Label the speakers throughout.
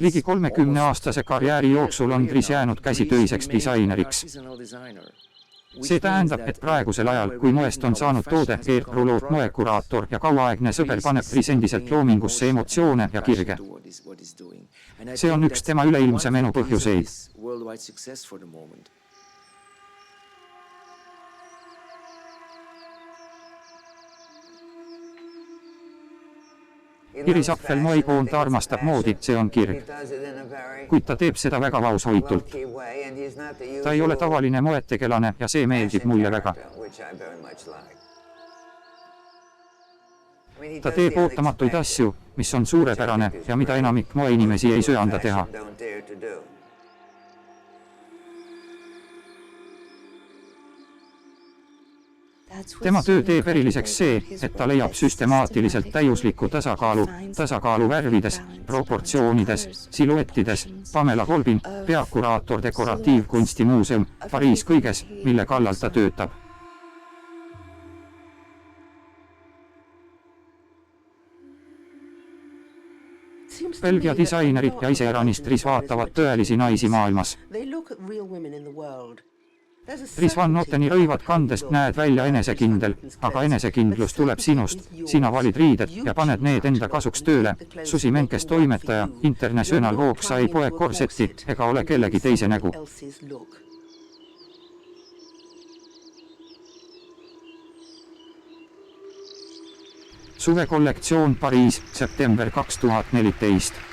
Speaker 1: Ligi 30-aastase karjääri jooksul on Dries jäänud käsitöiseks disaineriks. See tähendab, et praegusel ajal, kui moest on saanud toode, keerpruloot, moekuraator ja kauaaegne sõber paneb Dries endiselt loomingusse emotsioone ja kirge. See on üks tema üleilmse menu põhjuseid. Iris Apfel-Moikoon ta armastab moodi, see on kirg. Kuid ta teeb seda väga vaoshoitult. Ta ei ole tavaline moetegelane ja see meeldib mulle väga. Ta teeb ootamatuid asju, mis on suurepärane ja mida enamik moeinimesi ei söanda teha. Tema töö teeb eriliseks see, et ta leiab süstemaatiliselt täiuslikku tasakaalu värvides, proportsioonides, siluettides, Pamela Colvin, peakuraator Dekoratiivkunstimuuseum, Pariis kõiges, mille kallal ta töötab. Belgia disainerid ja iseäranis Dries vaatavad tõelisi naisi maailmas. Dries Van Noteni rõivad kandest näed välja enesekindel, aga enesekindlus tuleb sinust, sina valid riided ja paned need enda kasuks tööle. Susi Menkes toimetaja, International Vogue sai poeg korsetti ega ole kellegi teise nägu. Suvekollektsioon Pariis, september 2014.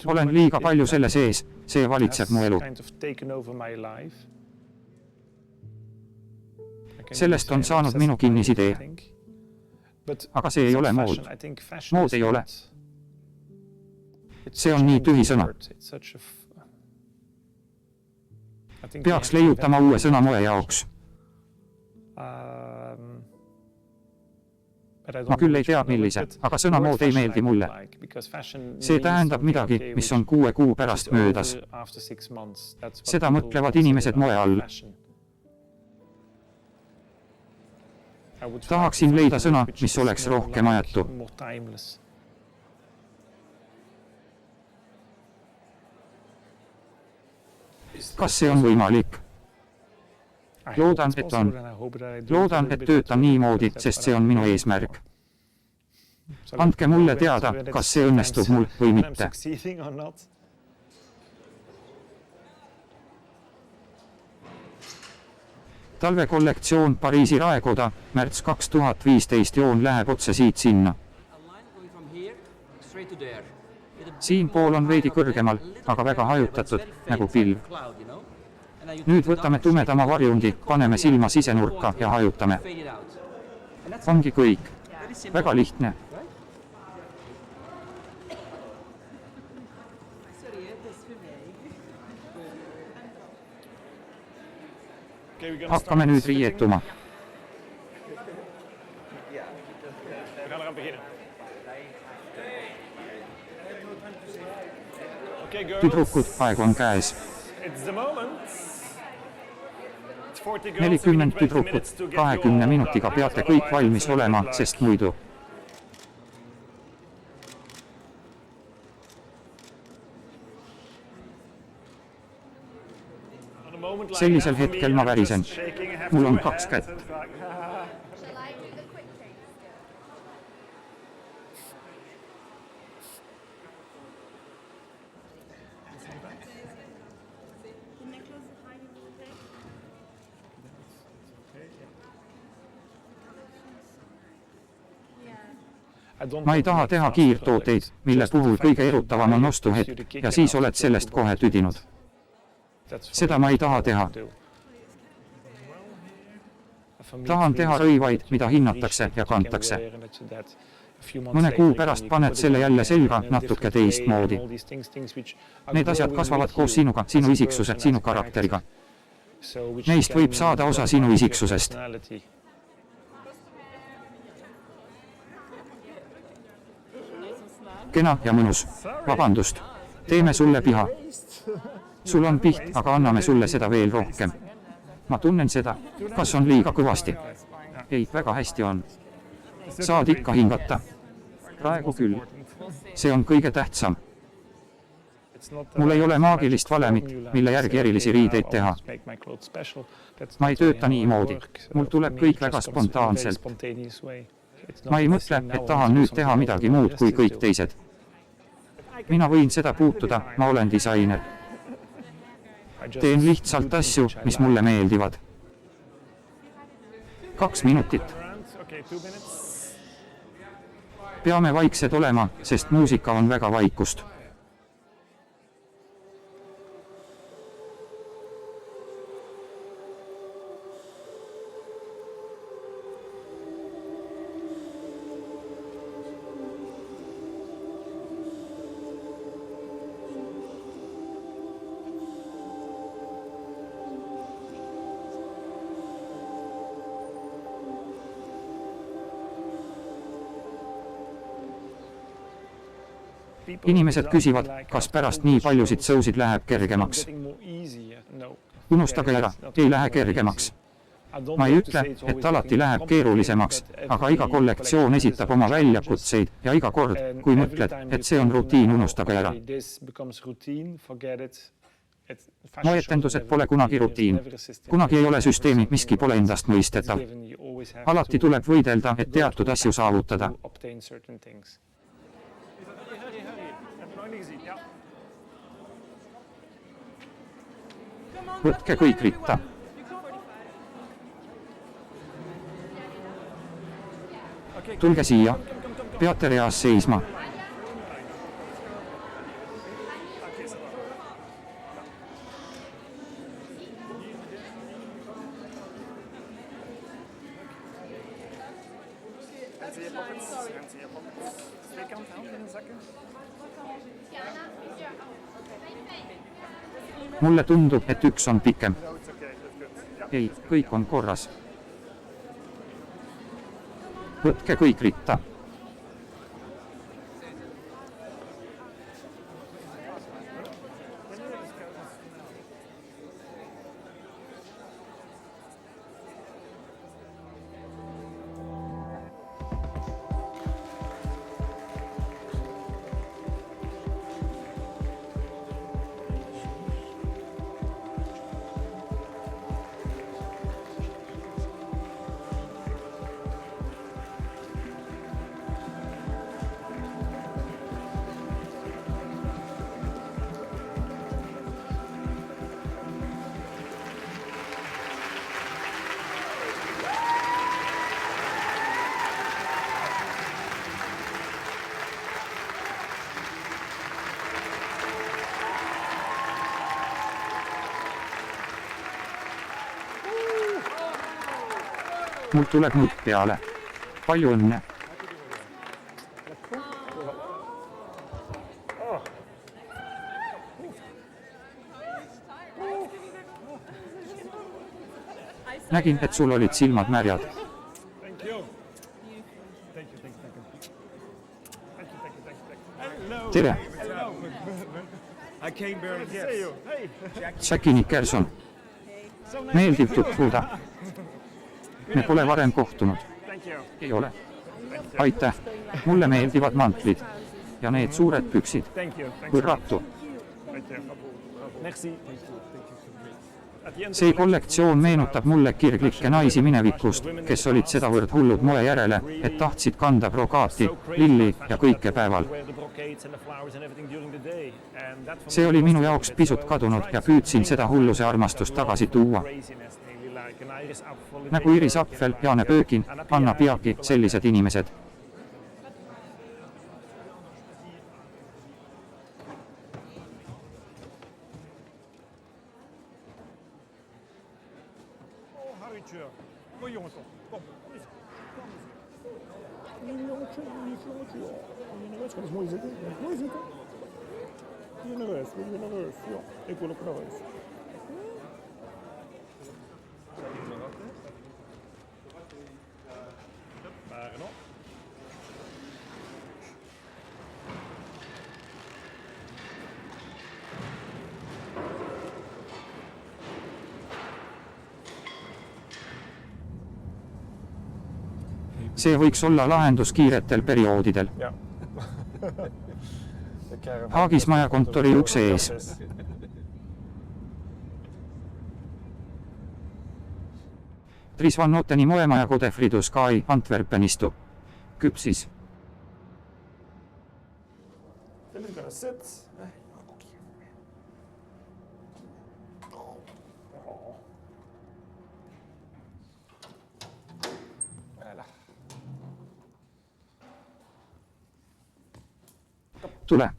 Speaker 1: Olen liiga palju selle sees, see valitseb mu elu. Sellest on saanud minu kinnisidee. Aga see ei ole mood. Mood ei ole. See on nii tühi sõna. Peaks leiutama uue sõna moe jaoks. Ma küll ei tea millise, aga sõna mood ei meeldi mulle. See tähendab midagi, mis on 6 kuu pärast möödas. Seda mõtlevad inimesed moe all. Tahaksin leida sõna, mis oleks rohkem ajatu. Kas see on võimalik? Loodan, et on. Loodan, et töötan niimoodi, sest see on minu eesmärk. Andke mulle teada, kas see õnnestub mul või mitte. Talvekollektsioon Pariisi raekoda, märts 2015 joon läheb otse siit sinna. Siinpool on veidi kõrgemal, aga väga hajutatud, nagu pilv. Nüüd võtame tumedama varjundi, paneme silma sisenurka ja hajutame. Ongi kõik. Väga lihtne. Hakkame nüüd riietuma. Tüdrukud, aeg on käes. 40 tüdrukut, 20 minutiga peate kõik valmis olema, sest muidu. Sellisel hetkel ma värisen. Mul on 2 kätt. Ma ei taha teha kiirtooteid, mille puhul kõige erutavam on ostuhetk ja siis oled sellest kohe tüdinud. Seda ma ei taha teha. Tahan teha rõivaid, mida hinnatakse ja kantakse. Mõne kuu pärast paned selle jälle selga natuke teistmoodi. Need asjad kasvavad koos sinuga, sinu isiksuse, sinu karakteriga. Neist võib saada osa sinu isiksusest. Kena ja mõnus. Vabandust. Teeme sulle piha. Sul on piht, aga anname sulle seda veel rohkem. Ma tunnen seda. Kas on liiga kõvasti? Ei, väga hästi on. Saad ikka hingata. Praegu küll. See on kõige tähtsam. Mul ei ole maagilist valemit, mille järgi erilisi riideid teha. Ma ei tööta niimoodi. Mul tuleb kõik väga spontaanselt. Ma ei mõtle, et tahan nüüd teha midagi muud kui kõik teised. Mina võin seda puutuda, ma olen disainer. Teen lihtsalt asju, mis mulle meeldivad. 2 minutit. Peame vaiksed olema, sest muusika on väga vaikust. Inimesed küsivad, kas pärast nii paljusid sõusid läheb kergemaks. Unustage ära, ei lähe kergemaks. Ma ei ütle, et alati läheb keerulisemaks, aga iga kollektsioon esitab oma väljakutseid ja iga kord, kui mõtled, et see on rutiin, unustage ära. Moetendused pole kunagi rutiin. Kunagi ei ole süsteemi, miski pole endast mõistetav. Alati tuleb võidelda, et teatud asju saavutada. Võtke kõik ritta. Tulge siia. Peate reas seisma. Mulle tundub, et üks on pikem. Ei, kõik on korras. Võtke kõik ritta. Mul tuleb nutt peale. Palju õnne. Nägin, et sul olid silmad märjad. Tere! Jackie Nickerson. Meeldiv tutvuda. Me pole varem kohtunud. Ei ole. Aitäh. Mulle meeldivad mantlid. Ja need suured püksid. Võrratu. See kollektsioon meenutab mulle kirglikke naisi minevikust, kes olid sedavõrd hullud moe järele, et tahtsid kanda brokaati, lilli ja kõike päeval. See oli minu jaoks pisut kadunud ja püüdsin seda hulluse armastust tagasi tuua. Nagu Iris Apfel, Jaane Pöögin, Anna Piaki, sellised inimesed. See võiks olla lahendus kiiretel perioodidel. Haagismaja kontori ukse ees. Dries van Noteni moemaja Godefridu Sky Antwerpenistu. Küpsis. Tule.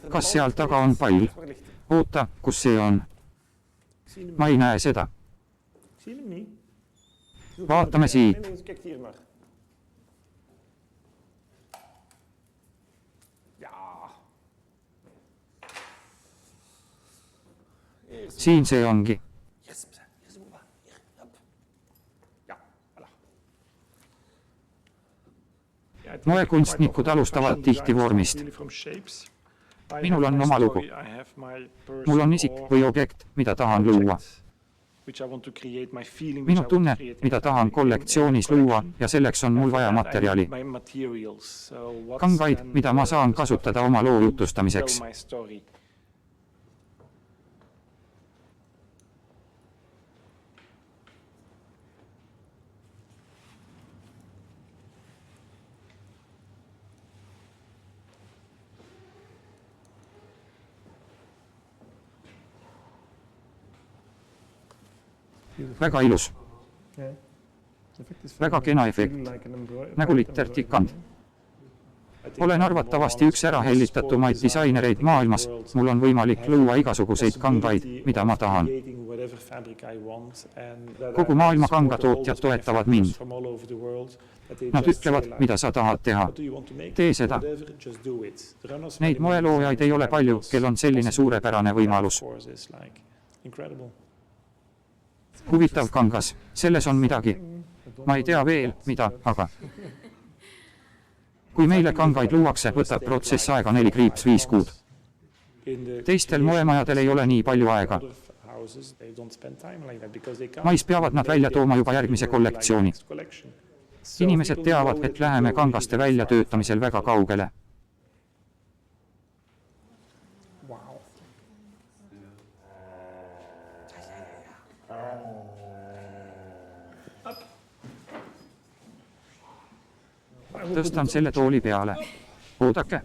Speaker 1: Kas seal taga on pall? Oota, kus see on? Ma ei näe seda. Vaatame siit. Siin see ongi. Moekunstnikud alustavad tihti vormist. Minul on oma lugu. Mul on isik või objekt, mida tahan luua. Minu tunne, mida tahan kollektsioonis luua ja selleks on mul vaja materjali. Kangaid, mida ma saan kasutada oma loo jutustamiseks. Väga ilus. Väga kena efekt. Nagu littertikand. Olen arvatavasti üks ära hellitatumaid disainereid maailmas. Mul on võimalik luua igasuguseid kangaid, mida ma tahan. Kogu maailma kangatootjad toetavad mind. Nad ütlevad, mida sa tahad teha. Tee seda. Neid moeloojaid ei ole palju, kel on selline suurepärane võimalus. Huvitav kangas, selles on midagi. Ma ei tea veel, mida, aga kui meile kangaid luuakse, võtab protsess aega 4-5 kuud. Teistel moemajadel ei ole nii palju aega. Mais peavad nad välja tooma juba järgmise kollektsiooni. Inimesed teavad, et läheme kangaste väljatöötamisel väga kaugele. Tõstan selle tooli peale. Oodake.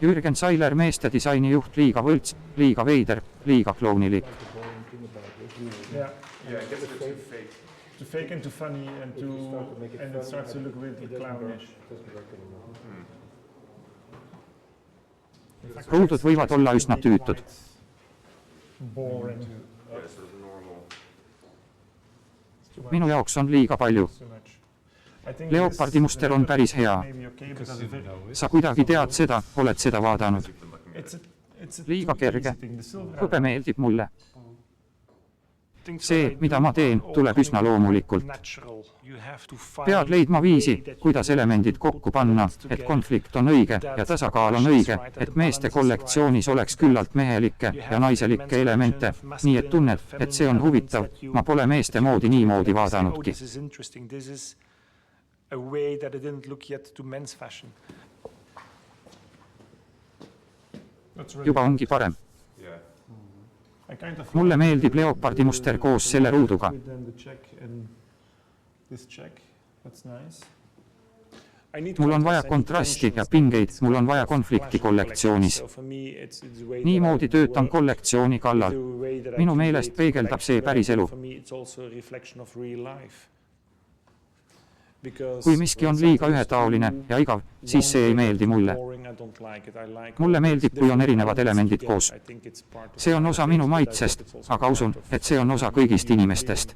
Speaker 1: Jürgen Seiler, meeste disaini juht, liiga võlts, liiga veider, liiga klounilik.
Speaker 2: Yeah, it gets a bit too fake. To fake and too funny and it starts to look really clownish.
Speaker 1: Ruudud võivad olla üsna tüütud.
Speaker 2: Boring.
Speaker 1: Minu jaoks on liiga palju. Leopardi muster on päris hea. Sa kuidagi tead seda, oled seda vaadanud. Liiga kerge. Hõbe meeldib mulle. See, mida ma teen, tuleb üsna loomulikult. Pead leidma viisi, kuidas elemendid kokku panna, et konflikt on õige ja tasakaal on õige, et meeste kollektsioonis oleks küllalt mehelikke ja naiselikke elemente, nii et tunned, et see on huvitav, ma pole meeste moodi niimoodi vaadanudki. Juba ongi parem. Mulle meeldib leopardi muster koos selle ruuduga. Mul on vaja kontrasti ja pingeid, mul on vaja konflikti kollektsioonis. Niimoodi töötan kollektsiooni kallal. Minu meelest peegeldab see päris elu. Kui miski on liiga ühetaoline ja igav, siis see ei meeldi mulle. Mulle meeldib, kui on erinevad elemendid koos. See on osa minu maitsest, aga usun, et see on osa kõigist inimestest.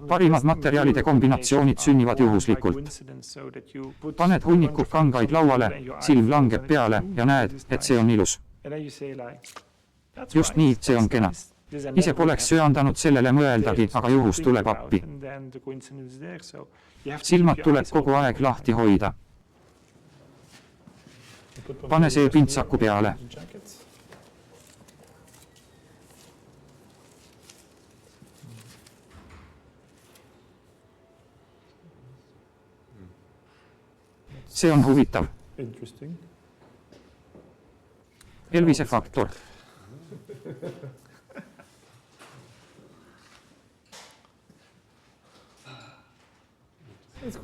Speaker 1: Parimad materjalide kombinatsioonid sünnivad juhuslikult. Paned hunniku kangaid lauale, silm langeb peale ja näed, et see on ilus. Just nii, see on kena. Ise poleks söandanud sellele mõeldagi, aga juhus tuleb appi. Silmad tuleb kogu aeg lahti hoida. Pane see pintsaku peale. See on huvitav. Elvise faktor.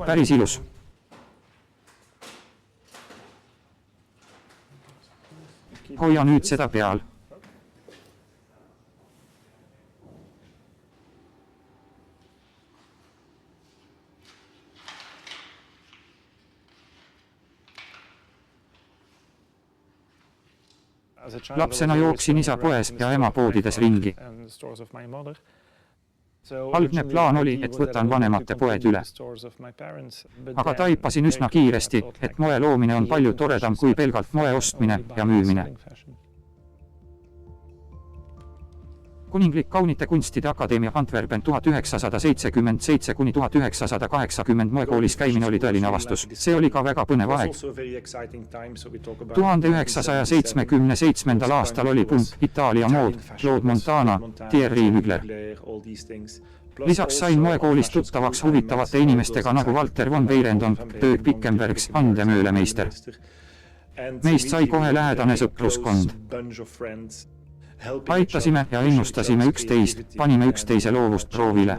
Speaker 1: Päris ilus. Hoia nüüd seda peal. Lapsena jooksin isa poes ja ema poodides ringi. Algne plaan oli, et võtan vanemate poed üle. Aga taipasin üsna kiiresti, et moe loomine on palju toredam kui pelgalt moe ostmine ja müümine. Kuninglik Kaunite kunstide akadeemia Antwerpen 1977 kuni 1980 moekoolis käimine oli tõeline avastus. See oli ka väga põnev aeg. 1977. aastal oli pump Itaalia mood, Claude Montana, Thierry Mugler. Lisaks sain moekoolis tuttavaks huvitavate inimestega nagu Walter von Weirendonk, Dirk Pickenbergs, Ande Möölemeister. Meist sai kohe lähedane sõpruskond. Aitasime ja ennustasime üksteist, panime üksteise loovust proovile.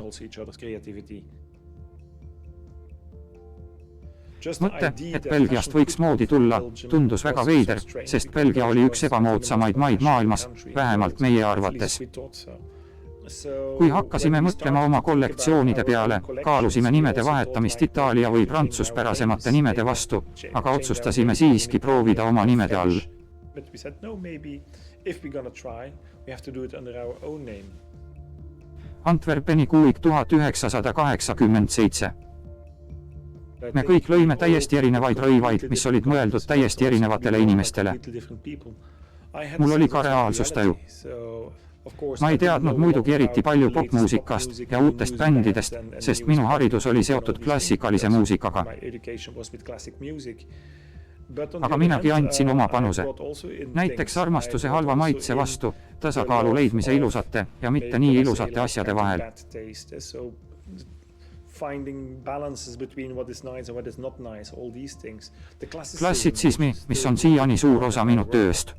Speaker 1: Mõte, et Belgiast võiks moodi tulla, tundus väga veider, sest Belgia oli üks ebamoodsamaid maid maailmas, vähemalt meie arvates. Kui hakkasime mõtlema oma kollektsioonide peale, kaalusime nimede vahetamist Itaalia või prantsuspärasemate nimede vastu, aga otsustasime siiski proovida oma nimede all. Antwerpeni kuuik 1987. Me kõik lõime täiesti erinevaid rõivaid, mis olid mõeldud täiesti erinevatele inimestele. Mul oli ka reaalsustaju. Ma ei teadnud muidugi eriti palju popmuusikast ja uutest bändidest, sest minu haridus oli seotud klassikalise muusikaga. Aga minagi andsin oma panuse. Näiteks armastuse halva maitse vastu, tasakaalu leidmise ilusate ja mitte nii ilusate asjade vahel. Klassitsismi, mis on siiani suur osa minu tööst.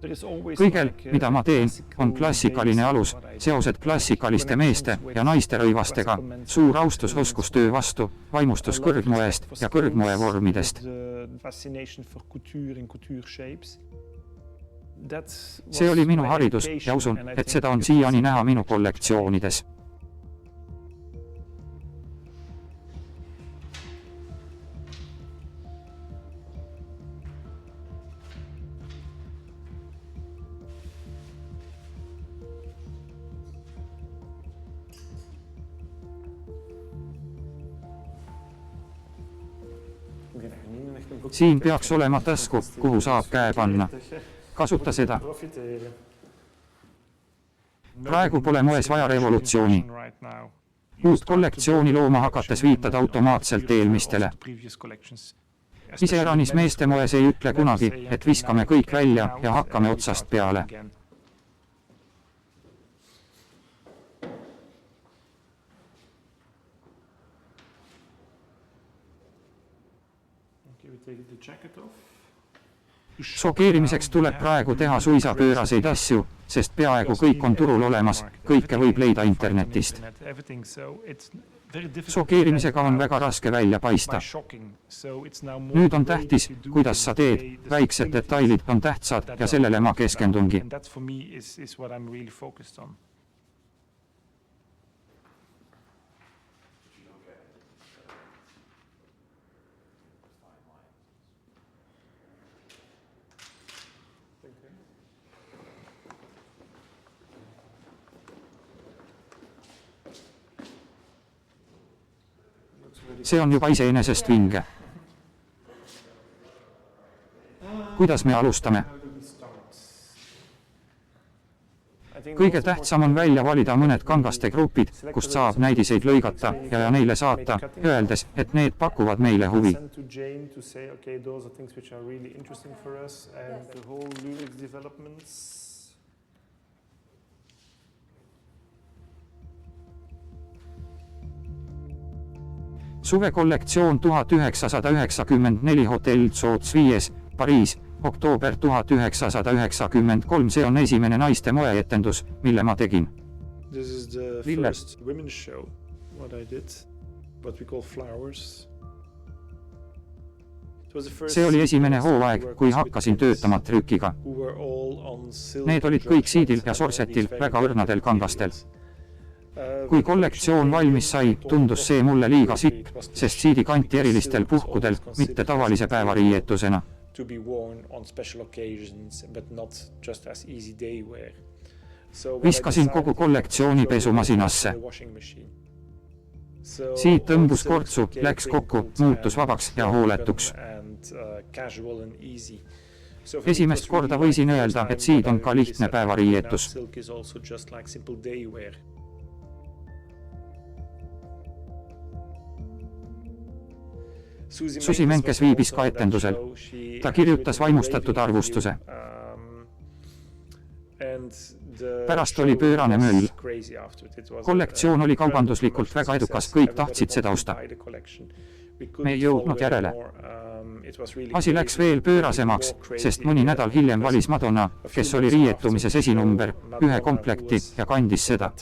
Speaker 1: Kõigel, mida ma teen, on klassikaline alus, seosed klassikaliste meeste ja naiste rõivastega, suur austus oskustöö vastu, vaimustus kõrgmoest ja kõrgmoe vormidest. See oli minu haridus ja usun, et seda on siiani näha minu kollektsioonides. Siin peaks olema tasku, kuhu saab käe panna. Kasuta seda. Praegu pole moes vaja revolutsiooni. Uut kollektsiooni looma hakates viitad automaatselt eelmistele. Iseäranis meeste moes ei ütle kunagi, et viskame kõik välja ja hakkame otsast peale. Šokeerimiseks tuleb praegu teha suisa pööraseid asju, sest peaaegu kõik on turul olemas, kõike võib leida internetist. Šokeerimisega on väga raske välja paista. Nüüd on tähtis, kuidas sa teed, väiksed detailid on tähtsad ja sellele ma keskendungi. See on juba iseenesest vinge. Kuidas me alustame? Kõige tähtsam on välja valida mõned kangaste grupid, kust saab näidiseid lõigata ja neile saata, öeldes, et need pakuvad meile huvi. Suvekollektsioon 1994 Hotel Zoots 5, Pariis, oktoober 1993, see on esimene naiste moeetendus, mille ma tegin. See oli esimene hooaeg, kui hakkasin töötama trükiga. Need olid kõik siidil ja sorsetil, väga õrnadel kangastel. Kui kollektsioon valmis sai, tundus see mulle liiga sipp, sest siidi kanti erilistel puhkudel, mitte tavalise päevariietusena. Viskasin kogu kollektsiooni pesumasinasse. Siit tõmbus kortsu, läks kokku, muutus vabaks ja hooletuks. Esimest korda võisin öelda, et siid on ka lihtne päevariietus. Susi Menkes viibis ka etendusel. Ta kirjutas vaimustatud arvustuse. Pärast oli pöörane möll. Kollektsioon oli kaubanduslikult väga edukas, kõik tahtsid seda osta. Me ei jõudnud järele. Asi läks veel pöörasemaks, sest mõni nädal hiljem valis Madonna, kes oli riietumises esinumber, ühe komplekti ja kandis seda.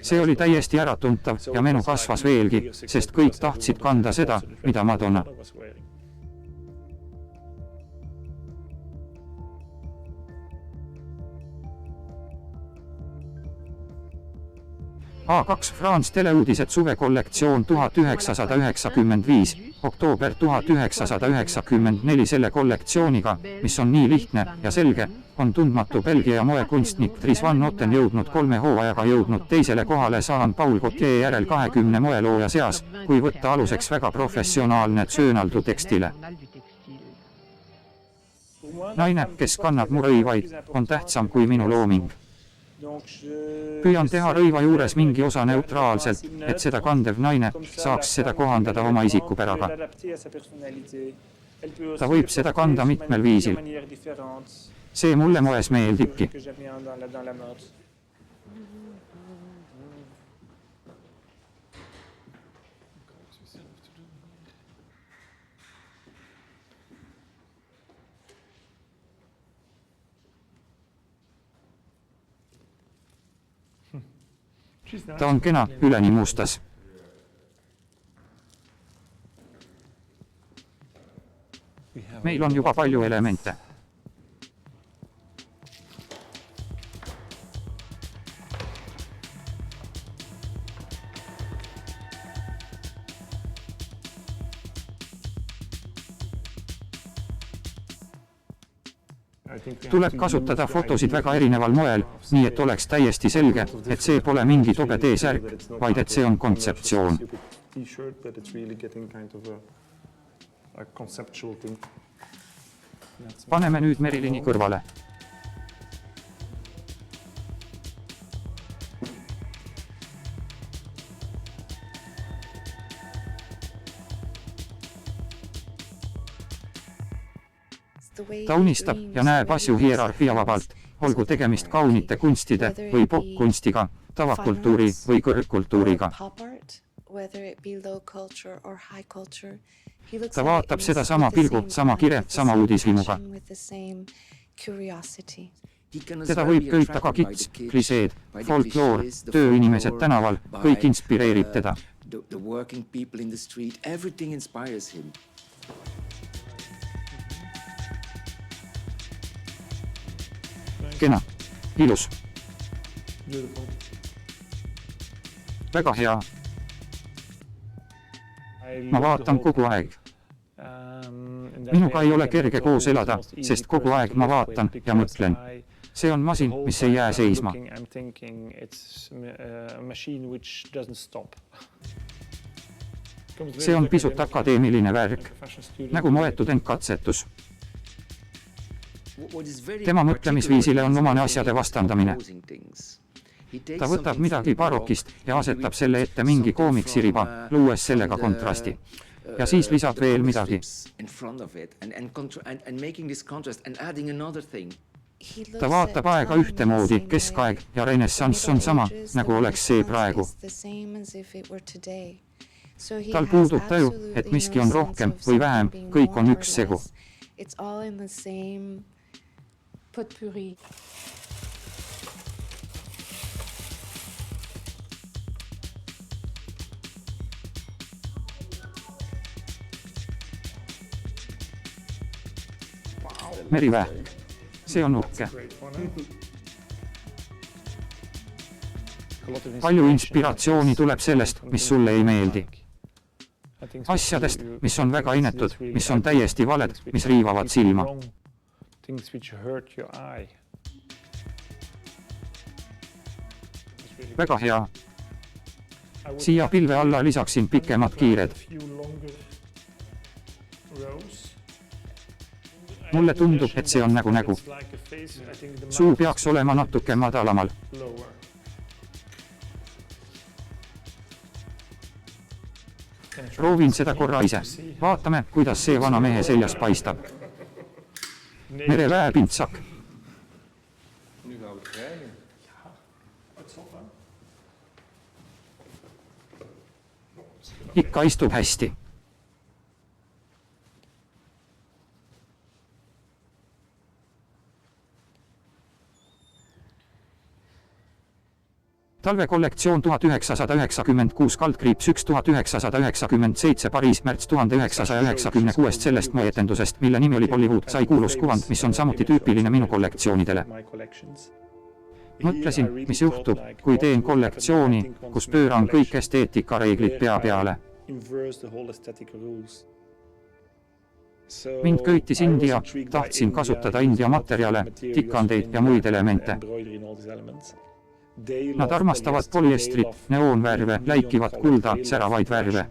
Speaker 1: See oli täiesti äratuntav ja menu kasvas veelgi, sest kõik tahtsid kanda seda, mida Madonna. A2 France teleuudised suvekollektsioon 1995, oktoober 1994 selle kollektsiooniga, mis on nii lihtne ja selge, on tundmatu Belgia moekunstnik Dries van Noten jõudnud 3 hooajaga jõudnud teisele kohale Jean-Paul Gaultier järel 20 moelooja seas, kui võtta aluseks väga professionaalne tsöönaldu tekstile. Naine, kes kannab mu rõivaid, on tähtsam kui minu looming. Püüan teha rõiva juures mingi osa neutraalselt, et seda kandev naine saaks seda kohandada oma isikupäraga. Ta võib seda kanda mitmel viisil. See mulle moes meeldibki. Ta on kena, üleni mustas. Meil on juba palju elemente. Tuleb kasutada fotosid väga erineval moel, nii et oleks täiesti selge, et see pole mingi tobe teesärk, vaid et see on kontseptsioon. Paneme nüüd Merilini kõrvale. Ta unistab ja näeb asju hierarhia vabalt, olgu tegemist kaunite kunstide või popkunstiga, tavakultuuri või kõrgkultuuriga. Ta vaatab seda sama pilgu, sama kire, sama uudishimuga. Teda võib köita ka kits, kliseed, folkloor, tööinimesed tänaval, kõik inspireerib teda. Kena, ilus. Väga hea. Ma vaatan kogu aeg. Minuga ei ole kerge koos elada, sest kogu aeg ma vaatan ja mõtlen. See on masin, mis ei jää seisma. See on pisut akadeemiline värk, nagu moetud end katsetus. Tema mõtlemisviisile on omane asjade vastandamine. Ta võtab midagi barokist ja asetab selle ette mingi koomiksiriba, luues sellega kontrasti. Ja siis lisab veel midagi. Ta vaatab aega ühtemoodi, keskaeg ja renessanss on sama, nagu oleks see praegu. Tal puudub taju, et miski on rohkem või vähem, kõik on üks segu. Merivähk. See on uhke. Palju inspiratsiooni tuleb sellest, mis sulle ei meeldi. Asjadest, mis on väga inetud, mis on täiesti valed, mis riivavad silma. Väga hea. Siia pilve alla lisaksin pikemad kiired. Mulle tundub, et see on nägu. Suu peaks olema natuke madalamal. Proovin seda korra ise. Vaatame, kuidas see vana mehe seljas paistab. Mereväepintsak. Ikka istub hästi. Talvekollektsioon 1996/1997 Pariis märts 1996 sellest moeetendusest, mille nimi oli Bollywood, sai kuulus kuvand, mis on samuti tüüpiline minu kollektsioonidele. Mõtlesin, mis juhtub, kui teen kollektsiooni, kus pööran kõik esteetikareeglid pea peale. Mind köitis India, tahtsin kasutada India materjale, tikandeid ja muid elemente. Nad armastavad polyestrit, neoonvärve, läikivat kulda, säravaid värve.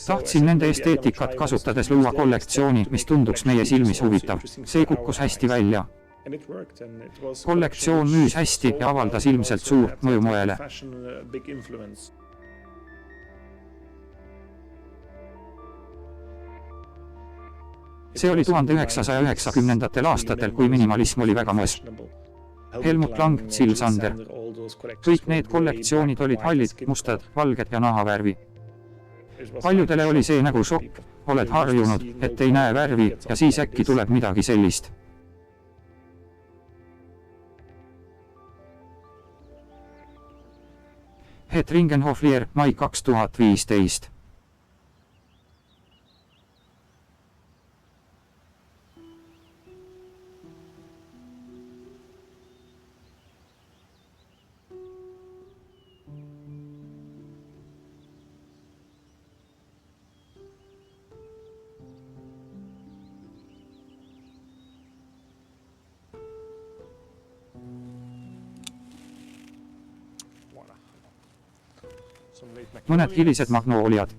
Speaker 1: Tahtsin nende esteetikat kasutades luua kollektsiooni, mis tunduks meie silmis huvitav. See kukkus hästi välja. Kollektsioon müüs hästi ja avaldas ilmselt suurt mõju moele. See oli 1990. aastatel, kui minimalism oli väga moes. Helmut Lang, Jill Sander. Kõik need kollektsioonid olid hallid, mustad, valged ja nahavärvi. Paljudele oli see nagu šokk, oled harjunud, et ei näe värvi ja siis äkki tuleb midagi sellist. Het Ringenhoflier, mai 2015.
Speaker 2: Voilà. Some late
Speaker 1: Mõned hilised magnooliad.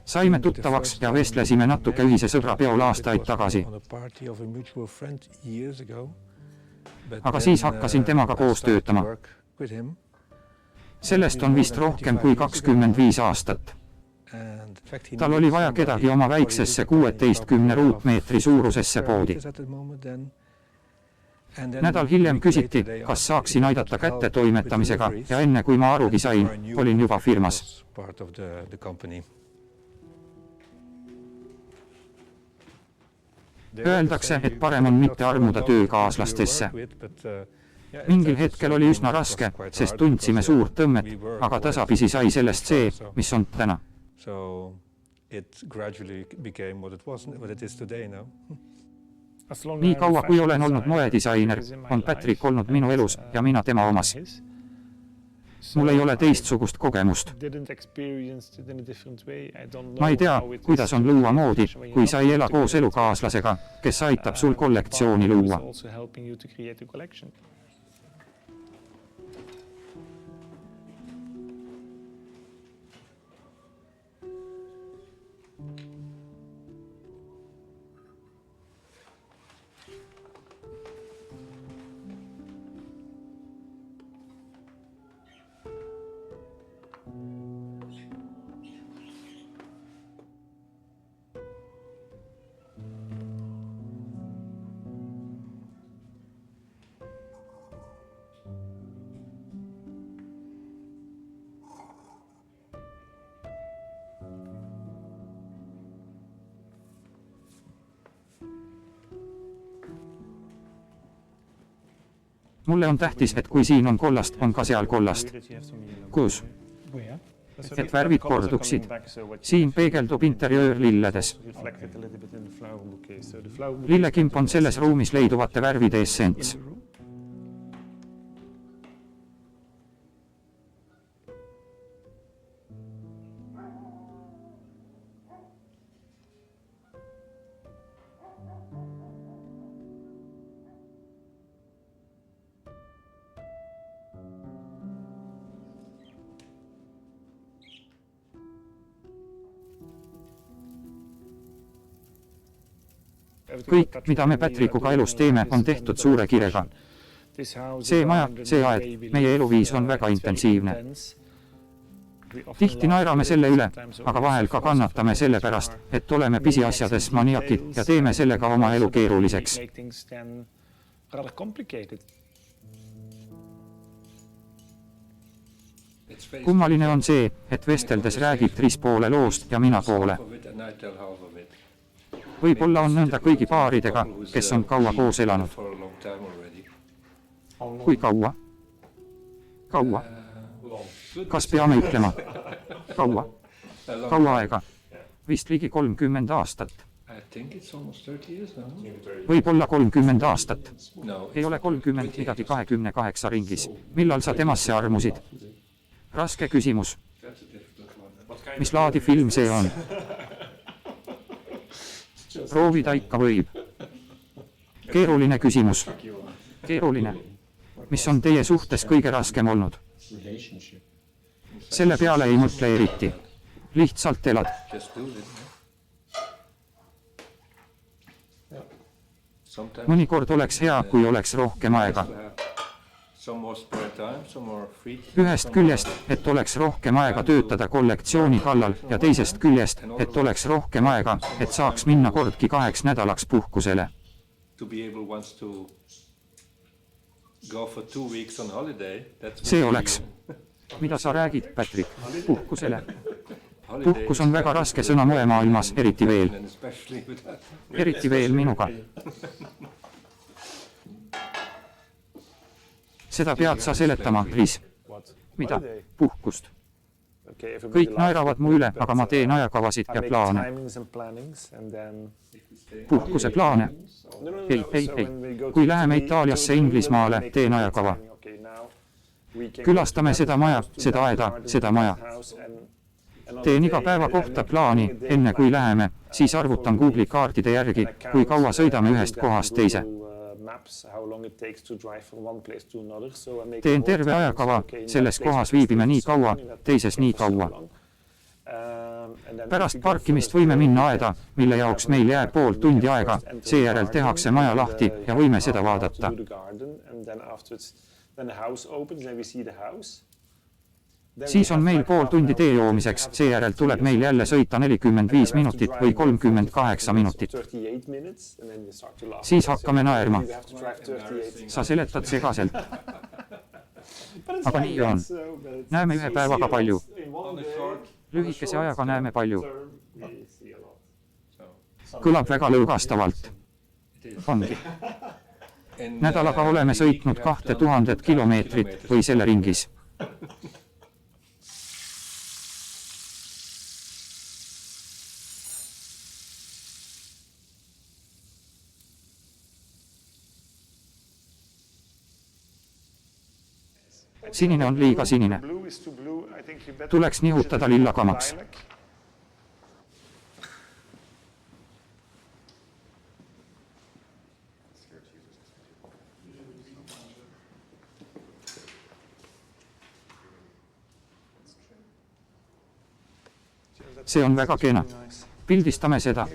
Speaker 1: Saime tuttavaks ja vestlesime natuke ühise sõbra peol aastaid tagasi. Aga siis hakkasin temaga koos töötama. Sellest on vist rohkem kui 25 aastat. Tal oli vaja kedagi oma väiksesse 16 ruutmeetri suurusesse poodi. Nädal hiljem küsiti, kas saaksin aidata kätte toimetamisega ja enne kui ma arugi sain, olin juba firmas. Öeldakse, et parem on mitte armuda töökaaslastesse. Mingil hetkel oli üsna raske, sest tundsime suurt tõmmet, aga tasapisi sai sellest see, mis on täna. Nii kaua kui olen olnud moedisainer, on Patrick olnud minu elus ja mina tema omas. Mul ei ole teistsugust kogemust. Ma ei tea, kuidas on luua moodi, kui sa ei ela koos elukaaslasega, kes aitab sul kollektsiooni luua. Mulle on tähtis, et kui siin on kollast, on ka seal kollast. Kus? Et värvid korduksid. Siin peegeldub interjöör lilledes. Lillekimp on selles ruumis leiduvate värvide essents. Kõik, mida me Patrickuga elus teeme, on tehtud suure kirega. See maja, see aed, meie eluviis on väga intensiivne. Tihti naerame selle üle, aga vahel ka kannatame selle pärast, et oleme pisiasjades maniakid ja teeme sellega oma elu keeruliseks. Kummaline on see, et vesteldes räägib Tris poole loost ja mina poole. Võib-olla on nõnda kõigi paaridega, kes on kaua koos elanud. Kui kaua? Kaua? Kas peame ütlema? Kaua? Kaua aega? Vist ligi 30 aastat. Võib-olla 30 aastat. Ei ole 30 midagi 28 ringis. Millal sa temasse armusid? Raske küsimus. Mis laadi film see on? Proovida ikka võib. Keeruline küsimus. Keeruline. Mis on teie suhtes kõige raskem olnud? Selle peale ei mõtle eriti. Lihtsalt elad. Mõnikord oleks hea, kui oleks rohkem aega. Ühest küljest, et oleks rohkem aega töötada kollektsiooni kallal ja teisest küljest, et oleks rohkem aega, et saaks minna kordki 2 nädalaks puhkusele. See oleks. Mida sa räägid, Patrick? Puhkusele. Puhkus on väga raske sõna moemaailmas, eriti veel. Eriti veel minuga. Seda pead sa seletama, Tris. Mida? Puhkust. Kõik naeravad mu üle, aga ma teen ajakavasid ja plaane. Puhkuse plaane? Ei. Kui läheme Itaaliasse Inglismaale, teen ajakava. Külastame seda maja, seda aeda, seda maja. Teen iga päeva kohta plaani, enne kui läheme, siis arvutan Google'i kaartide järgi, kui kaua sõidame ühest kohast teise. Teen terve ajakava, selles kohas viibime nii kaua, teises nii kaua. Pärast parkimist võime minna aeda, mille jaoks meil jääb pool tundi aega, seejärel tehakse maja lahti ja võime seda vaadata. Siis on meil pool tundi tee joomiseks, seejärel tuleb meil jälle sõita 45 minutit või 38 minutit. Siis hakkame naerma. Sa seletad segaselt. Aga nii on. Näeme ühe päevaga palju. Lühikese ajaga näeme palju. Kõlab väga lõõgastavalt. Ongi. Nädalaga oleme sõitnud 2000 kilomeetrit või selle ringis. Sinine on liiga sinine. Tuleks nihutada lillakamaks. See on väga kena. Pildistame seda.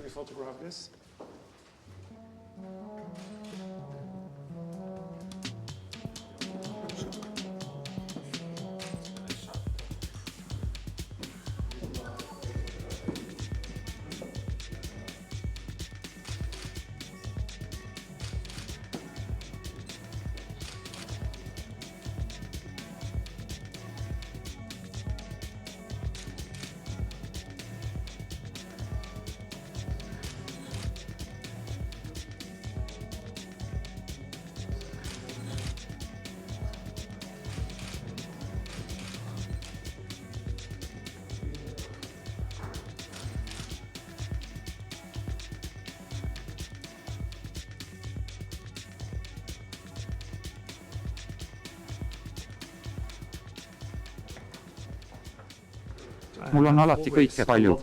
Speaker 1: Mul on alati kõike palju.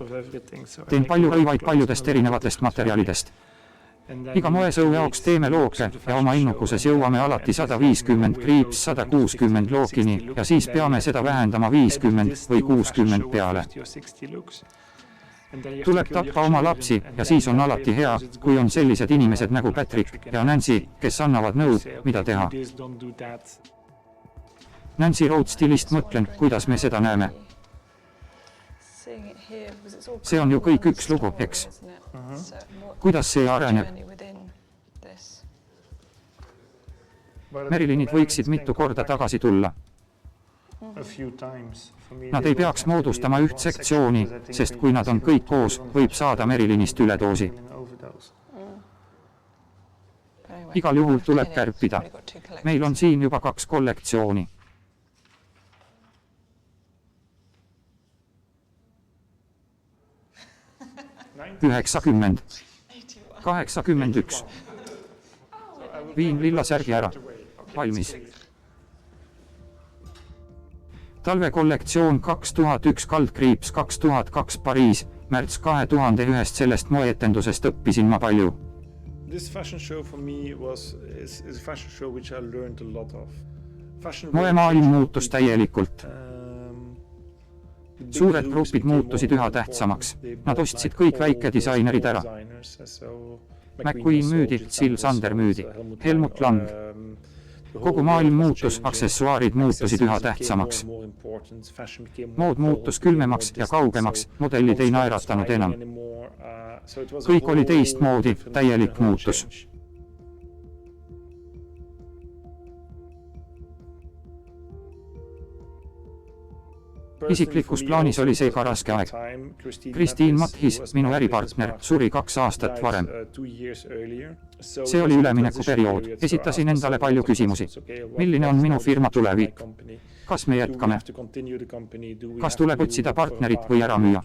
Speaker 1: Teen palju rõivaid paljudest erinevatest materjalidest. Iga moesõu jaoks teeme looke ja oma innukuses jõuame alati 150-160 lookini ja siis peame seda vähendama 50 või 60 peale. Tuleb tappa oma lapsi ja siis on alati hea, kui on sellised inimesed nagu Patrick ja Nancy, kes annavad nõu, mida teha. Nancy Road stilist mõtlen, kuidas me seda näeme. See on ju kõik üks lugu, eks? Kuidas see areneb? Marilinid võiksid mitu korda tagasi tulla. Nad ei peaks moodustama üht sektsiooni, sest kui nad on kõik koos, võib saada Marilinist üledoosi. Igal juhul tuleb kärpida. Meil on siin juba 2 kollektsiooni. 90, 81. Viin lilla särgi ära. Valmis. Talvekollektsioon 2001/2002 Pariis, märts 2001 sellest moeetendusest õppisin ma palju.
Speaker 2: This fashion show for me is a fashion show which I learned a lot of.
Speaker 1: Moemaailm muutus täielikult. Suured grupid muutusid üha tähtsamaks. Nad ostsid kõik väikedisainerid ära. McQueen müüdi, Jill Sander müüdi, Helmut Lang. Kogu maailm muutus, aksessuaarid muutusid üha tähtsamaks. Mood muutus külmemaks ja kaugemaks, modellid ei naeratanud enam. Kõik oli teistmoodi, täielik muutus. Isiklikus plaanis oli see ka raske aeg. Christine Mathis, minu äripartner, suri 2 aastat varem. See oli üleminekuperiood. Esitasin endale palju küsimusi. Milline on minu firma tulevik? Kas me jätkame? Kas tuleb otsida partnerit või ära müüa?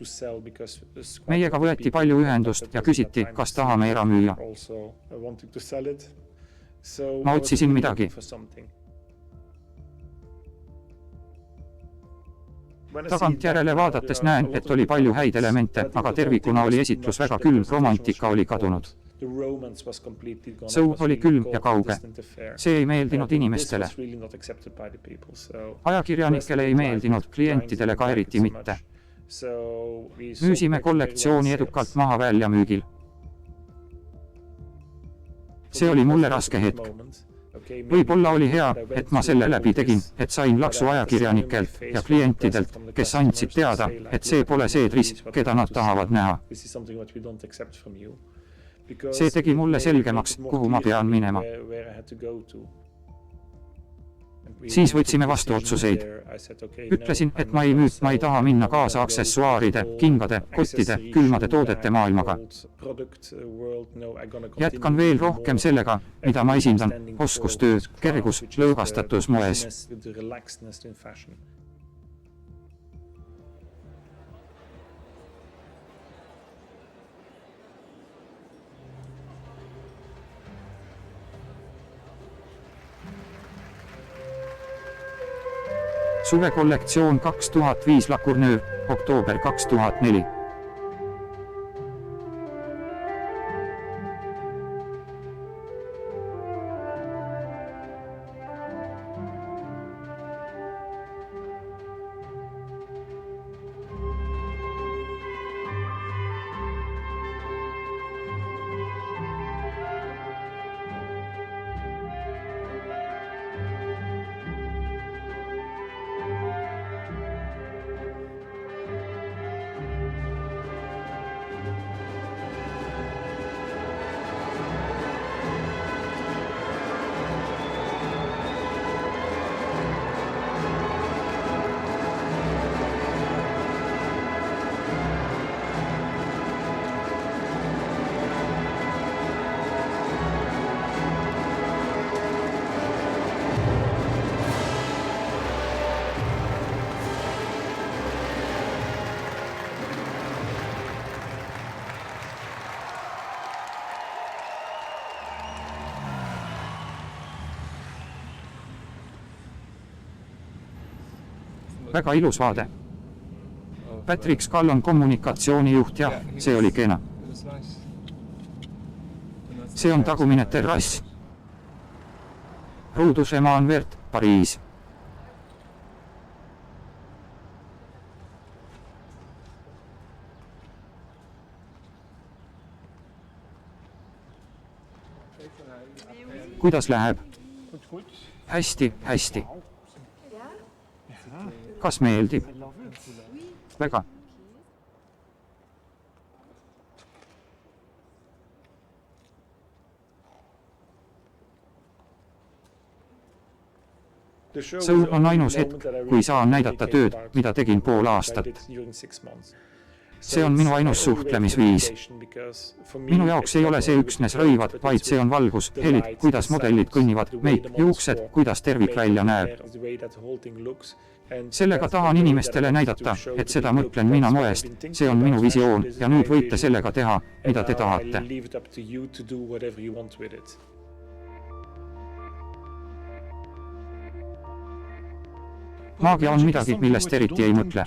Speaker 1: Meiega võeti palju ühendust ja küsiti, kas tahame ära müüa. Ma otsisin midagi. Tagantjärele vaadates näen, et oli palju häid elemente, aga tervikuna oli esitlus väga külm, romantika oli kadunud. Show oli külm ja kauge. See ei meeldinud inimestele. Ajakirjanikele ei meeldinud, klientidele ka eriti mitte. Müüsime kollektsiooni edukalt maha väljamüügil. See oli mulle raske hetk. Võib-olla oli hea, et ma selle läbi tegin, et sain laksu ajakirjanikelt ja klientidelt, kes andsid teada, et see pole see Tris, keda nad tahavad näha. See tegi mulle selgemaks, kuhu ma pean minema. Siis võtsime vastu otsuseid. Ütlesin, et ma ei taha minna kaasa aksessuaaride, kingade, kottide, külmade toodete maailmaga. Jätkan veel rohkem sellega, mida ma esindan, oskustöö, kergus, lõõgastatus moes. Suvekollektsioon 2005 La Courneuve, oktoober 2004. Väga ilus vaade. Patrick Skall on kommunikatsioonijuht ja see oli kena. See on tagumine terrass. Ruudusema on verd, Pariis. kuidas läheb?
Speaker 2: Goed, goed.
Speaker 1: Hästi, hästi.
Speaker 2: Ja,
Speaker 1: Kas meeldib?
Speaker 2: I love it.
Speaker 1: Väga. See on ainus hetk, kui saan näidata tööd, mida tegin pool aastat. See on minu ainus suhtlemisviis. Minu jaoks ei ole see üksnes rõivad, vaid see on valgus, helid, kuidas modellid kõnnivad, meik, juuksed, kuidas tervik välja näeb. Sellega tahan inimestele näidata, et seda mõtlen mina moest, see on minu visioon ja nüüd võite sellega teha, mida te tahate. Maagia on midagi, millest eriti ei mõtle.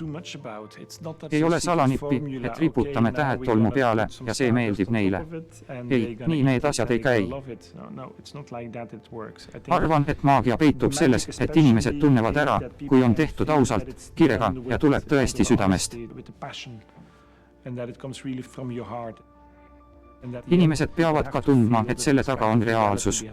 Speaker 1: Ei ole salanippi, et riputame tähed tolmu peale ja see meeldib neile. Ei, nii need asjad ei käi. Arvan, et maagia peitub selles, et inimesed tunnevad ära, kui on tehtud ausalt, kirega ja tuleb tõesti südamest. Inimesed peavad ka tundma, et selle taga on reaalsus.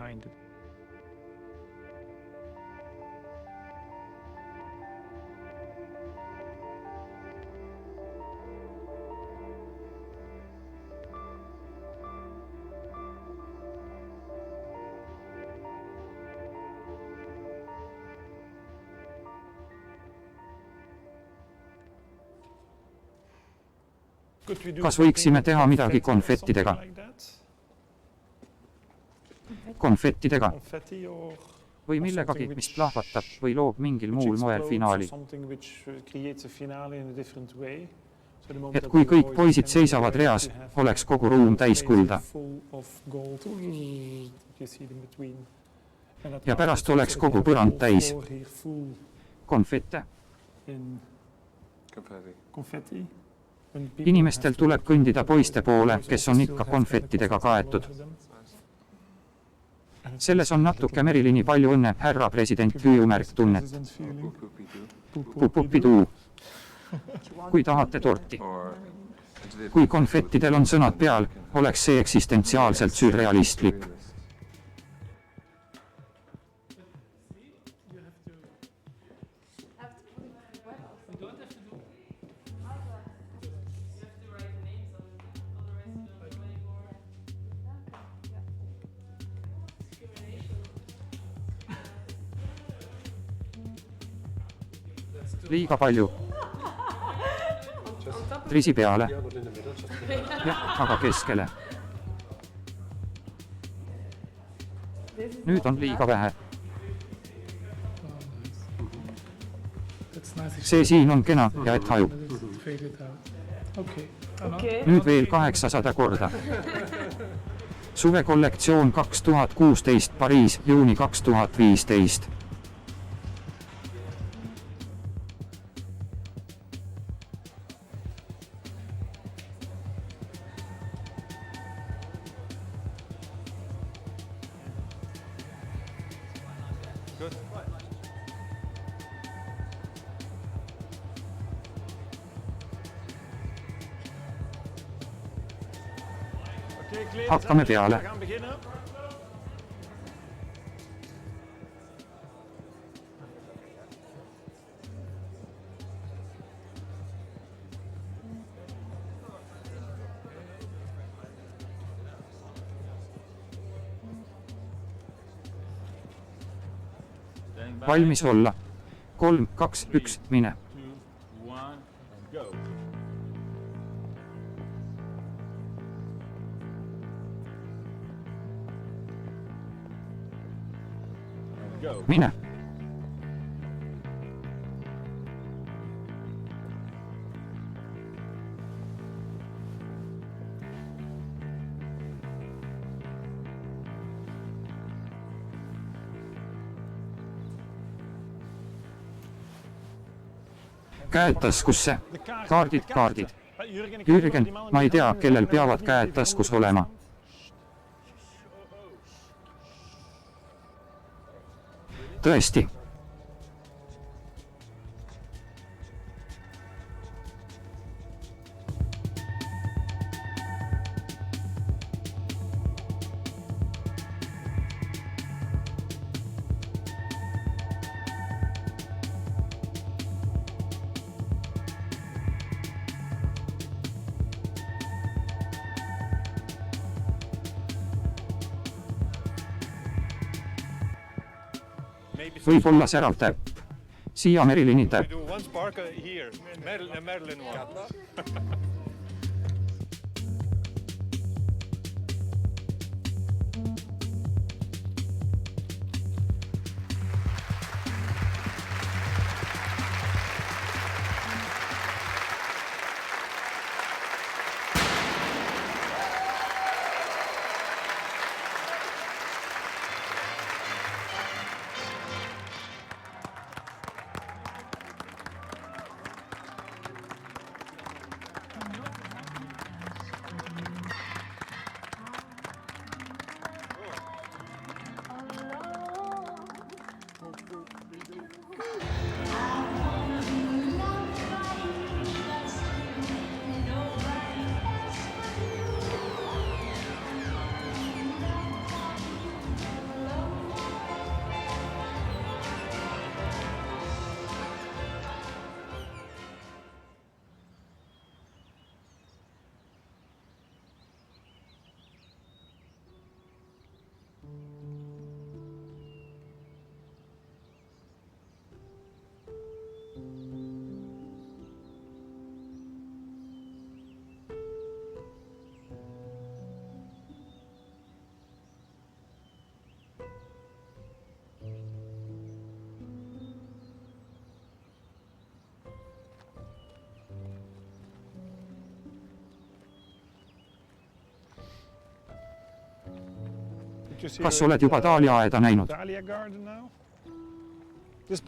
Speaker 1: Kas võiksime teha midagi konfettidega? Konfettidega. Või millegagi, mis plahvatab või loob mingil muul moel finaali. Et kui kõik poisid seisavad reas, oleks kogu ruum täis kulda. Ja pärast oleks kogu põrand täis. Konfette. Inimestel tuleb kõndida poiste poole, kes on ikka konfettidega kaetud. Selles on natuke Merilini palju õnne, härra president hüüumärk tunnet. Pupupiduu. Kui tahate torti. Kui konfettidel on sõnad peal, oleks see eksistentsiaalselt sürrealistlik. Liiga palju. Trisi peale. Jah, aga keskele. Nüüd on liiga vähe. See siin on kena ja et hajub. Nüüd veel 800 korda. Suvekollektsioon 2016 Pariis, juuni 2015. Hakkame peale. Valmis olla. 3, 2, 1, mine. Mine. Käed taskusse. Kaardid. Jürgen, ma ei tea, kellel peavad käed taskus olema. Tõesti. võib olla särav täpp. Siia Merylini täpp.
Speaker 3: Do one sparkle here, Merlin one.
Speaker 1: Kas oled juba dahliaaeda näinud?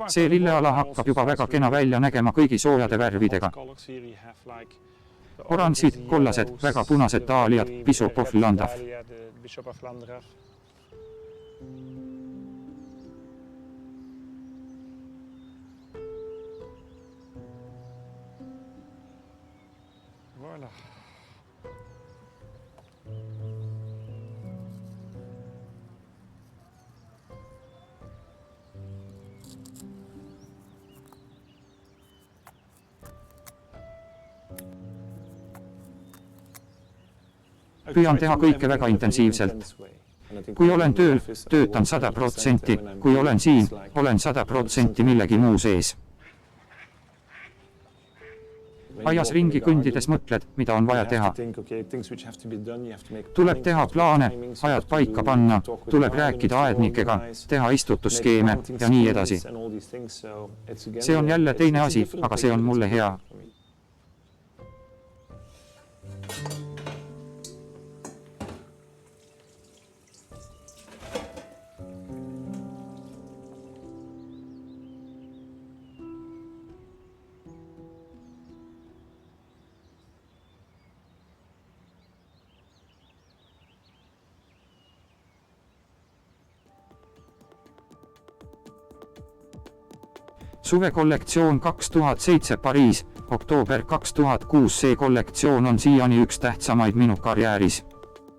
Speaker 1: See lilleala hakkab juba väga kena välja nägema kõigi soojade värvidega. Oransid, kollased, väga punased dahliad, Bishop of Llandaff.
Speaker 2: Voilà.
Speaker 1: Püüan teha kõike väga intensiivselt. Kui olen tööl, töötan 100%, kui olen siin, olen 100% millegi muu sees. Aias ringi kõndides mõtled, mida on vaja teha. Tuleb teha plaane, ajad paika panna, tuleb rääkida aednikega, teha istutusskeeme ja nii edasi. See on jälle teine asi, aga see on mulle hea. Suvekollektsioon 2007 Pariis, oktoober 2006. See kollektsioon on siiani üks tähtsamaid minu karjääris.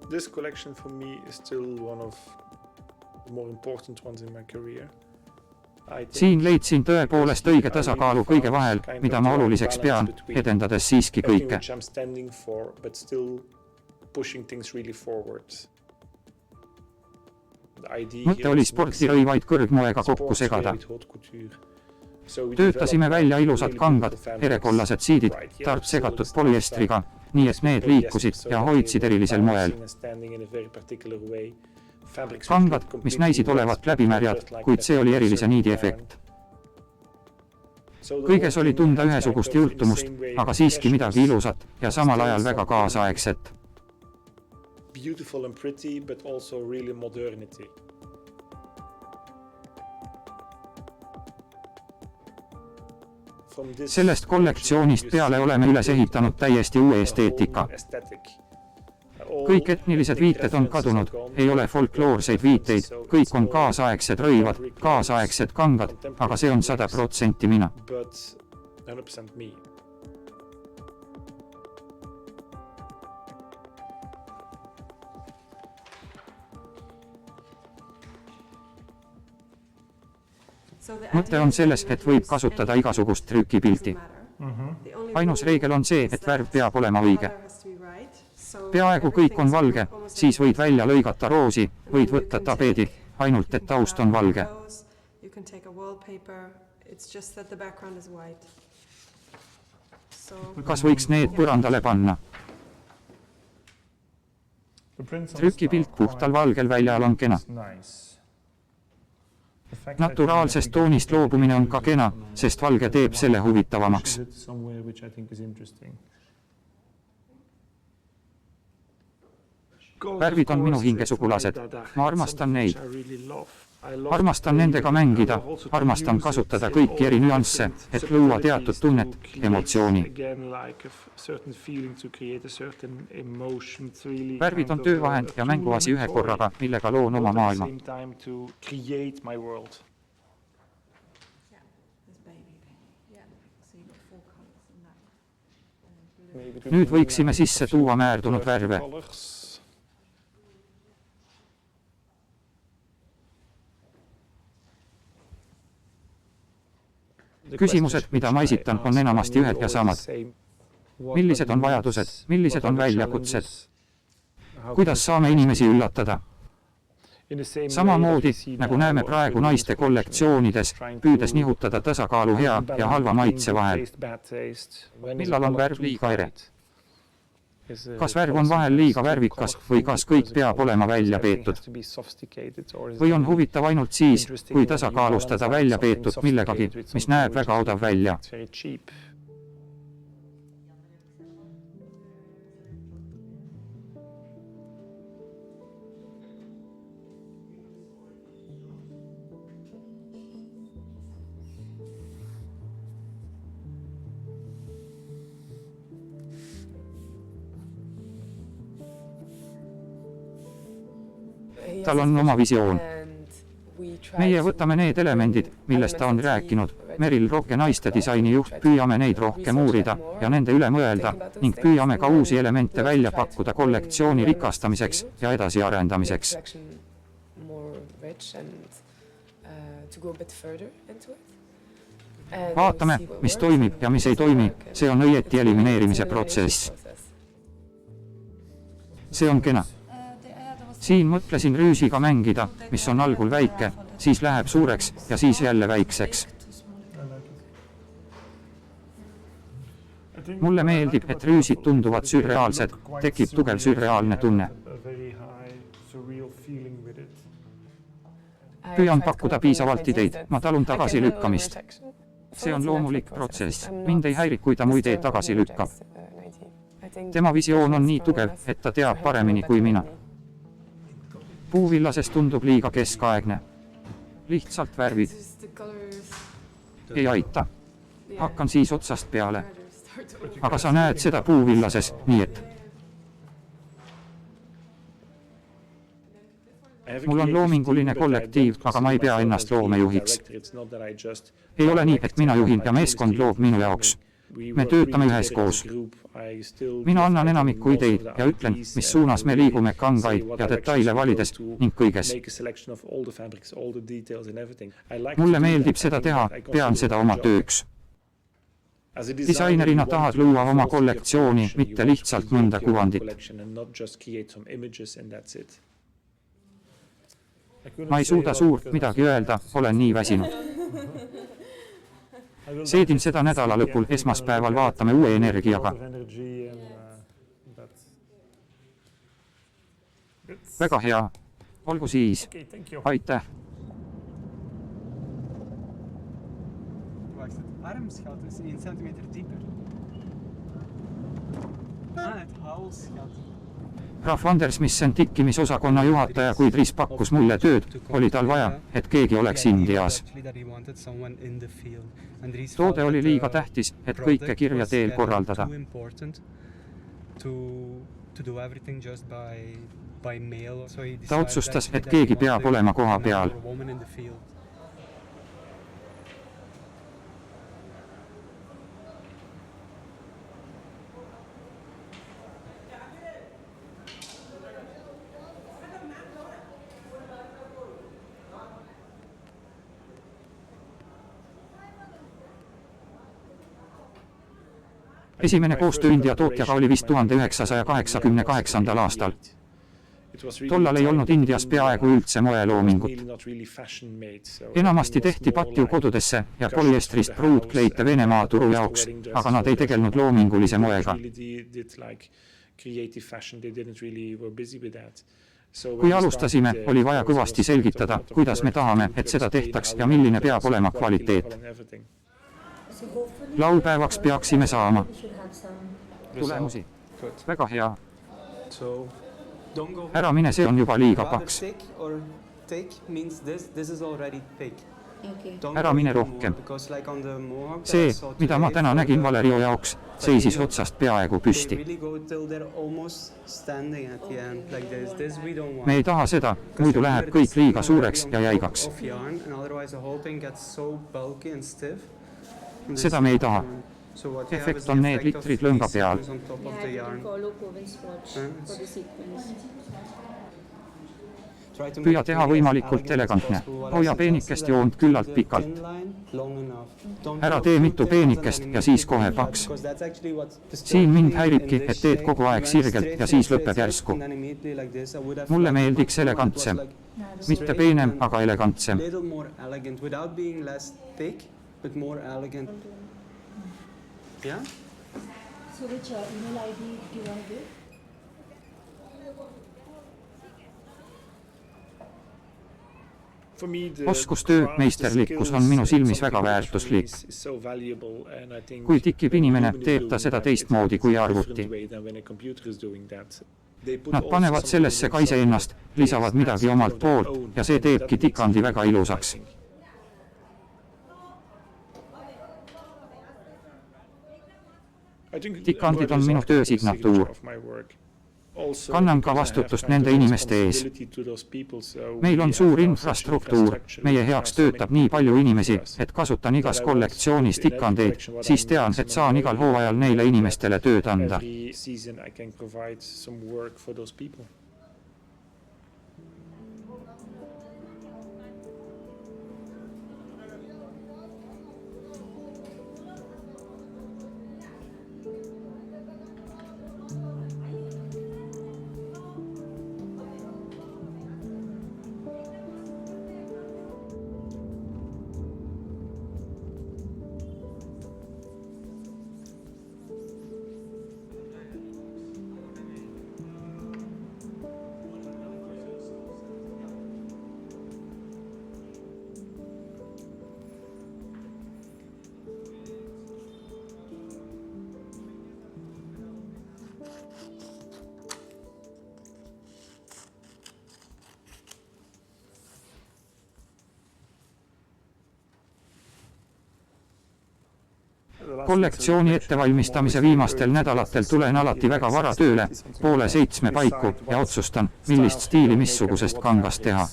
Speaker 2: This collection for me is still one of the more important ones in my career.
Speaker 1: Siin leidsin tõepoolest õige tasakaalu kõige vahel, mida ma oluliseks pean, edendades siiski kõike. Mõte oli spordirõivaid kõrgmoega kokku segada. Töötasime välja ilusad kangad, erekollased siidid, tarp segatud polüestriga, nii et need liikusid ja hoidsid erilisel moel. Kangad, mis näisid olevat läbimärjad, kuid see oli erilise niidi efekt. Kõiges oli tunda ühesugust jultumust, aga siiski midagi ilusat ja samal ajal väga kaasaegset.
Speaker 2: Beautiful and pretty, but also really modernity.
Speaker 1: Sellest kollektsioonist peale oleme üles ehitanud täiesti uue esteetika. Kõik etnilised viited on kadunud, ei ole folkloorseid viiteid, kõik on kaasaegsed rõivad, kaasaegsed kangad, aga see on 100% mina. Mõte on selles, et võib kasutada igasugust trükipilti. Ainus reegel on see, et värv peab olema õige. Peaaegu kõik on valge, siis võid välja lõigata roosi, võid võtta tapeedi, ainult et taust on valge.
Speaker 4: can take a wallpaper. It's just that the background is white. So
Speaker 1: kas võiks need põrandale panna?
Speaker 2: The prints on the
Speaker 1: Trükipilt
Speaker 2: snow
Speaker 1: puhtal
Speaker 2: are
Speaker 1: valgel väljal on kena.
Speaker 2: nice. The fact that
Speaker 1: Naturaalsest
Speaker 2: you
Speaker 1: toonist loobumine on ka kena, sest valge teeb selle huvitavamaks.
Speaker 2: use it somewhere which I think is interesting.
Speaker 1: Värvid on minu hingesugulased. Ma armastan neid. Armastan nendega mängida, armastan kasutada kõiki eri nüansse, et luua teatud tunnet, emotsiooni. Värvid on töövahend ja mänguasi ühe korraga, millega loon oma maailma.
Speaker 4: this baby. Yeah. So you got 4 colors in that. And then blue.
Speaker 1: Nüüd võiksime sisse tuua määrdunud värve. Küsimused, mida ma esitan, on enamasti ühed ja samad. Millised on vajadused, millised on väljakutsed? Kuidas saame inimesi üllatada? Samamoodi, nagu näeme praegu naiste kollektsioonides, püüdes nihutada tasakaalu hea ja halva maitse vahel. Millal on värv liiga ere? Kas värv on vahel liiga värvikas või kas kõik peab olema välja peetud? Või on huvitav ainult siis, kui tasakaalustada välja peetud millegagi, mis näeb väga odav välja? Tal on oma visioon. Meie võtame need elemendid, millest ta on rääkinud. Meryl Rocke naiste disaini juht, püüame neid rohkem uurida ja nende üle mõelda ning püüame ka uusi elemente välja pakkuda kollektsiooni rikastamiseks ja edasiarendamiseks. Vaatame, mis toimib ja mis ei toimi, see on õieti elimineerimise protsess. See on kena. Siin mõtlesin rüüsiga mängida, mis on algul väike, siis läheb suureks ja siis jälle väikseks. Mulle meeldib, et rüüsid tunduvad sürreaalsed, tekib tugev sürreaalne tunne. Püüan pakkuda piisavalt ideid, ma talun tagasilükkamist. See on loomulik protsess, mind ei häiri, kui ta mu idee tagasi lükkab. Tema visioon on nii tugev, et ta teab paremini kui mina. Puuvillases tundub liiga keskaegne. Lihtsalt värvid. Ei aita. Hakkan siis otsast peale. Aga sa näed seda puuvillases, nii et. Mul on loominguline kollektiiv, aga ma ei pea ennast loomejuhiks. Ei ole nii, et mina juhin ja meeskond loob minu jaoks. Me töötame üheskoos. Mina annan enamikku ideid ja ütlen, mis suunas me liigume kangaid ja detaile valides ning kõiges. Mulle meeldib seda teha, pean seda oma tööks. Disainerina tahad luua oma kollektsiooni, mitte lihtsalt mõnda kuvandit. Ma ei suuda suurt midagi öelda, olen nii väsinud. Seedin seda nädala lõpul, esmaspäeval vaatame uue energiaga. Väga hea. Olgu siis. Aitäh.
Speaker 5: Armsgat is 1 centimeter dieper. Het halsgat.
Speaker 1: Ralf Vandersmissen tikkimisosakonna juhataja, kui Dries pakkus mulle tööd, oli tal vaja, et keegi oleks Indias. Toode oli liiga tähtis, et kõike kirja teel korraldada. Ta otsustas, et keegi peab olema koha peal. Esimene koostöö India tootjaga oli vist 1988. aastal. Tollal ei olnud Indias peaaegu üldse moeloomingut. Enamasti tehti patju kodudesse ja polyestrist pruutkleite Venemaa turu jaoks, aga nad ei tegelnud loomingulise moega. Kui alustasime, oli vaja kõvasti selgitada, kuidas me tahame, et seda tehtaks ja milline peab olema kvaliteet. Laupäevaks peaksime saama tulemusi. Väga hea. Ära mine, see on juba liiga paks. Ära mine rohkem. See, mida ma täna nägin Valerio jaoks, seisis otsast peaaegu püsti. Me ei taha seda, muidu läheb kõik liiga suureks ja jäigaks. Seda me ei taha. Efekt on need litrid lõnga peal. Püüa teha võimalikult elegantne. Hoia peenikest joont küllalt pikalt. Ära tee mitu peenikest ja siis kohe paks. Siin mind häiribki, et teed kogu aeg sirgelt ja siis lõpeb järsku. Mulle meeldiks elegantsem. Mitte peenem, aga elegantsem.
Speaker 6: Yeah? So which email ID do you want to give?
Speaker 1: Oskustöö meisterlikkus on minu silmis väga väärtuslik. Kui tikib inimene, teeb ta seda teistmoodi kui arvuti. Nad panevad sellesse ka iseennast, lisavad midagi omalt poolt ja see teebki tikandi väga ilusaks. Tikandid on minu töö signatuur. Kannan ka vastutust nende inimeste ees. Meil on suur infrastruktuur, meie heaks töötab nii palju inimesi, et kasutan igas kollektsioonis tikandeid, siis tean, et saan igal hooajal neile inimestele tööd anda. Kollektsiooni ettevalmistamise viimastel nädalatel tulen alati väga vara tööle, 6:30 paiku ja otsustan, millist stiili missugusest kangast teha.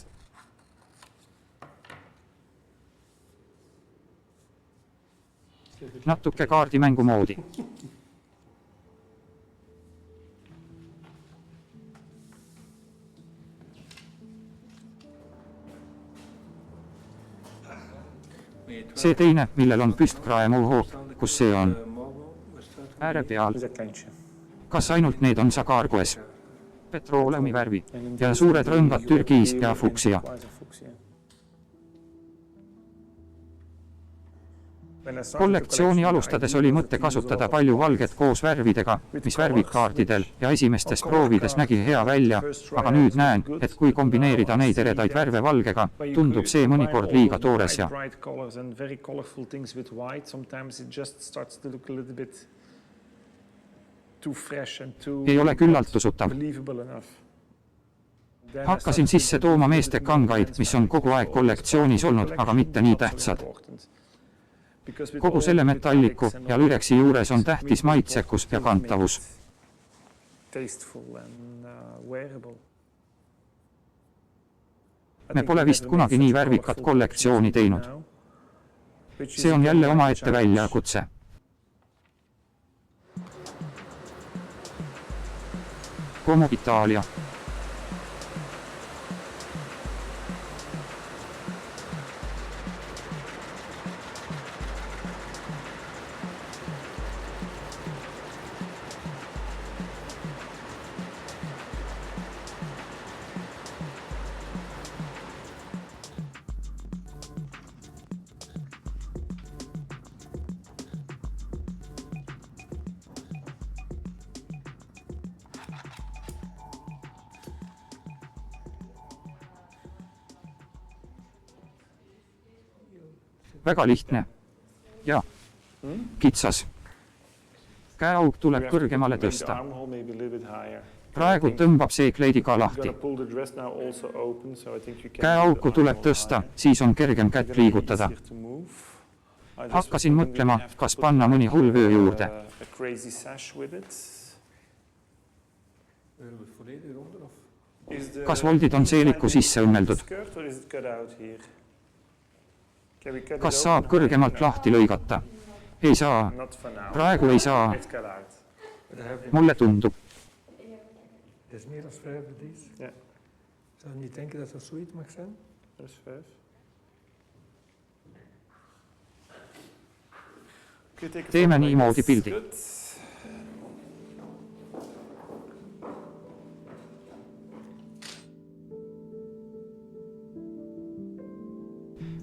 Speaker 1: Natuke kaardimängu moodi. See teine, millel on püstkraemuho, kus see on? Ääre peal. Kas ainult need on Sakargoes? Petrooleumi värvi ja suured rõngad türgiis ja fuksia. Kollektsiooni alustades oli mõte kasutada palju valget koos värvidega, mis värvikaardidel ja esimestes proovides nägi hea välja, aga nüüd näen, et kui kombineerida neid eredaid värve valgega, tundub see mõnikord liiga toores ja ei ole küllalt usutav. Hakkasin sisse tooma meeste kangaid, mis on kogu aeg kollektsioonis olnud, aga mitte nii tähtsad. Kogu selle metalliku ja lüreksi juures on tähtis maitsekus ja kantavus. Me pole vist kunagi nii värvikat kollektsiooni teinud. See on jälle omaette väljakutse. Como Italia. Väga lihtne. Ja. Kitsas. Käeauk tuleb kõrgemale
Speaker 2: Make the
Speaker 1: tõsta.
Speaker 2: armhole maybe a little bit higher.
Speaker 1: Praegu tõmbab see kleidi ka
Speaker 2: You're
Speaker 1: lahti.
Speaker 2: gonna pull the dress now also open, so I think you can
Speaker 1: Käeauku
Speaker 2: make the
Speaker 1: tuleb
Speaker 2: armhole
Speaker 1: tõsta,
Speaker 2: higher.
Speaker 1: siis on kergem kätt liigutada.
Speaker 2: Easier to move. I just
Speaker 1: Hakkasin
Speaker 2: think we
Speaker 1: mõtlema,
Speaker 2: have to
Speaker 1: kas
Speaker 2: put
Speaker 1: panna mõni hull vöö juurde.
Speaker 2: a crazy sash with it. Is the
Speaker 1: Kas voldid on seeliku sisse õmmeldud?
Speaker 2: skirt or is it cut out here? Can we cut it
Speaker 1: Kas
Speaker 2: open?
Speaker 1: saab kõrgemalt lahti lõigata? Ei saa.
Speaker 2: Not for now.
Speaker 1: Praegu ei saa.
Speaker 2: It's cut out.
Speaker 1: Mulle tundub.
Speaker 7: Dat is meer dan 5 deze.
Speaker 2: Ja.
Speaker 7: Zou je niet denken dat dat zoiets mag zijn?
Speaker 2: Dat is 5.
Speaker 1: Teeme niimoodi pildi.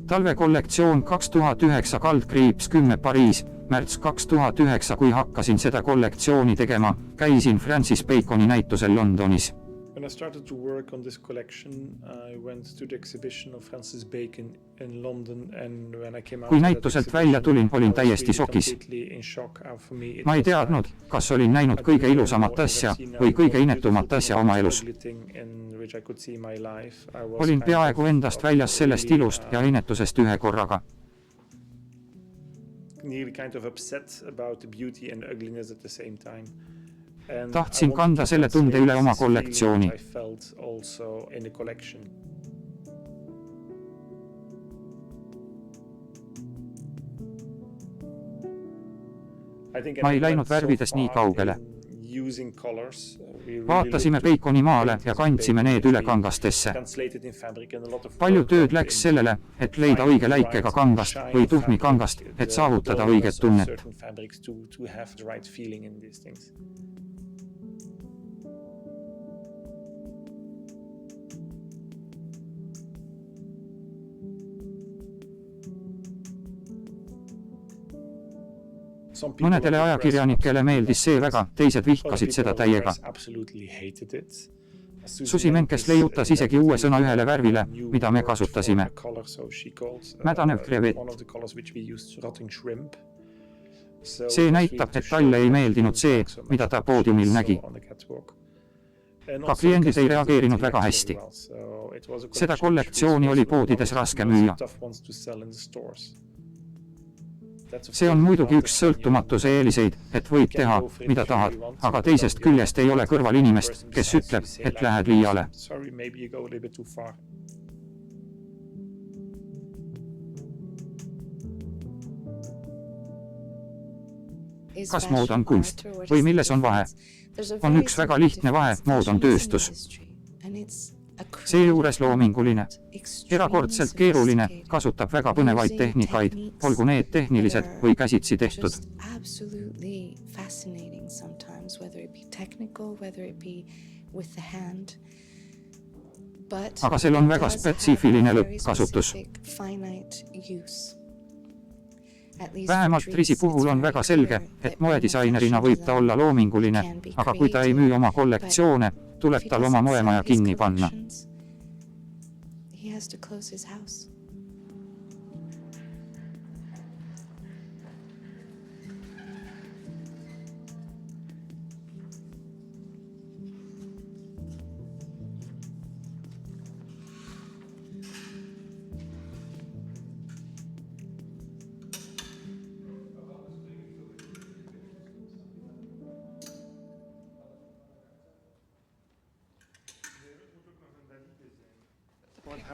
Speaker 1: Talvekollektsioon 2009 /10 Pariis, märts 2009, kui hakkasin seda kollektsiooni tegema, käisin Francis Baconi näitusel Londonis.
Speaker 2: When I started to work on this collection, I went to the exhibition of Francis Bacon in London and when I came out
Speaker 1: Kui
Speaker 2: of that
Speaker 1: näituselt
Speaker 2: exhibition,
Speaker 1: välja tulin, olin
Speaker 2: I was
Speaker 1: täiesti
Speaker 2: really
Speaker 1: šokis.
Speaker 2: completely in shock. For me, it
Speaker 1: Ma ei
Speaker 2: was
Speaker 1: teadnud,
Speaker 2: like
Speaker 1: kas olin näinud kõige ilusamat asja või kõige inetumat asja oma elus. Olin peaaegu endast väljas sellest ilust ja inetusest ühe korraga. Tahtsin kanda selle tunde üle oma kollektsiooni. Ma ei läinud värvides nii kaugele. Vaatasime Baconi maale ja kandsime need üle kangastesse. Palju tööd läks sellele, et leida õige läikega kangast või tuhmi kangast, et saavutada õiget tunnet. Mõnedele ajakirjanikele meeldis see väga, teised vihkasid seda täiega. Susi Menkes leiutas isegi uue sõna ühele värvile, mida me kasutasime. Mädanev krevett. See näitab, et talle ei meeldinud see, mida ta poodiumil nägi. Ka kliendid ei reageerinud väga hästi. Seda kollektsiooni oli poodides raske müüa. See on muidugi üks sõltumatuse eeliseid, et võid teha, mida tahad, aga teisest küljest ei ole kõrval inimest, kes ütleb, et lähed liiale. Kas mood on kunst või milles on vahe? On üks väga lihtne vahe, mood on tööstus. Seejuures loominguline. Erakordselt keeruline, kasutab väga põnevaid tehnikaid, olgu need tehnilised või käsitsi tehtud. Aga sel on väga spetsiifiline lõppkasutus. Vähemalt Risi puhul on väga selge, et moedisainerina võib ta olla loominguline, aga kui ta ei müü oma kollektsioone, tuleb tal oma moemaja kinni panna.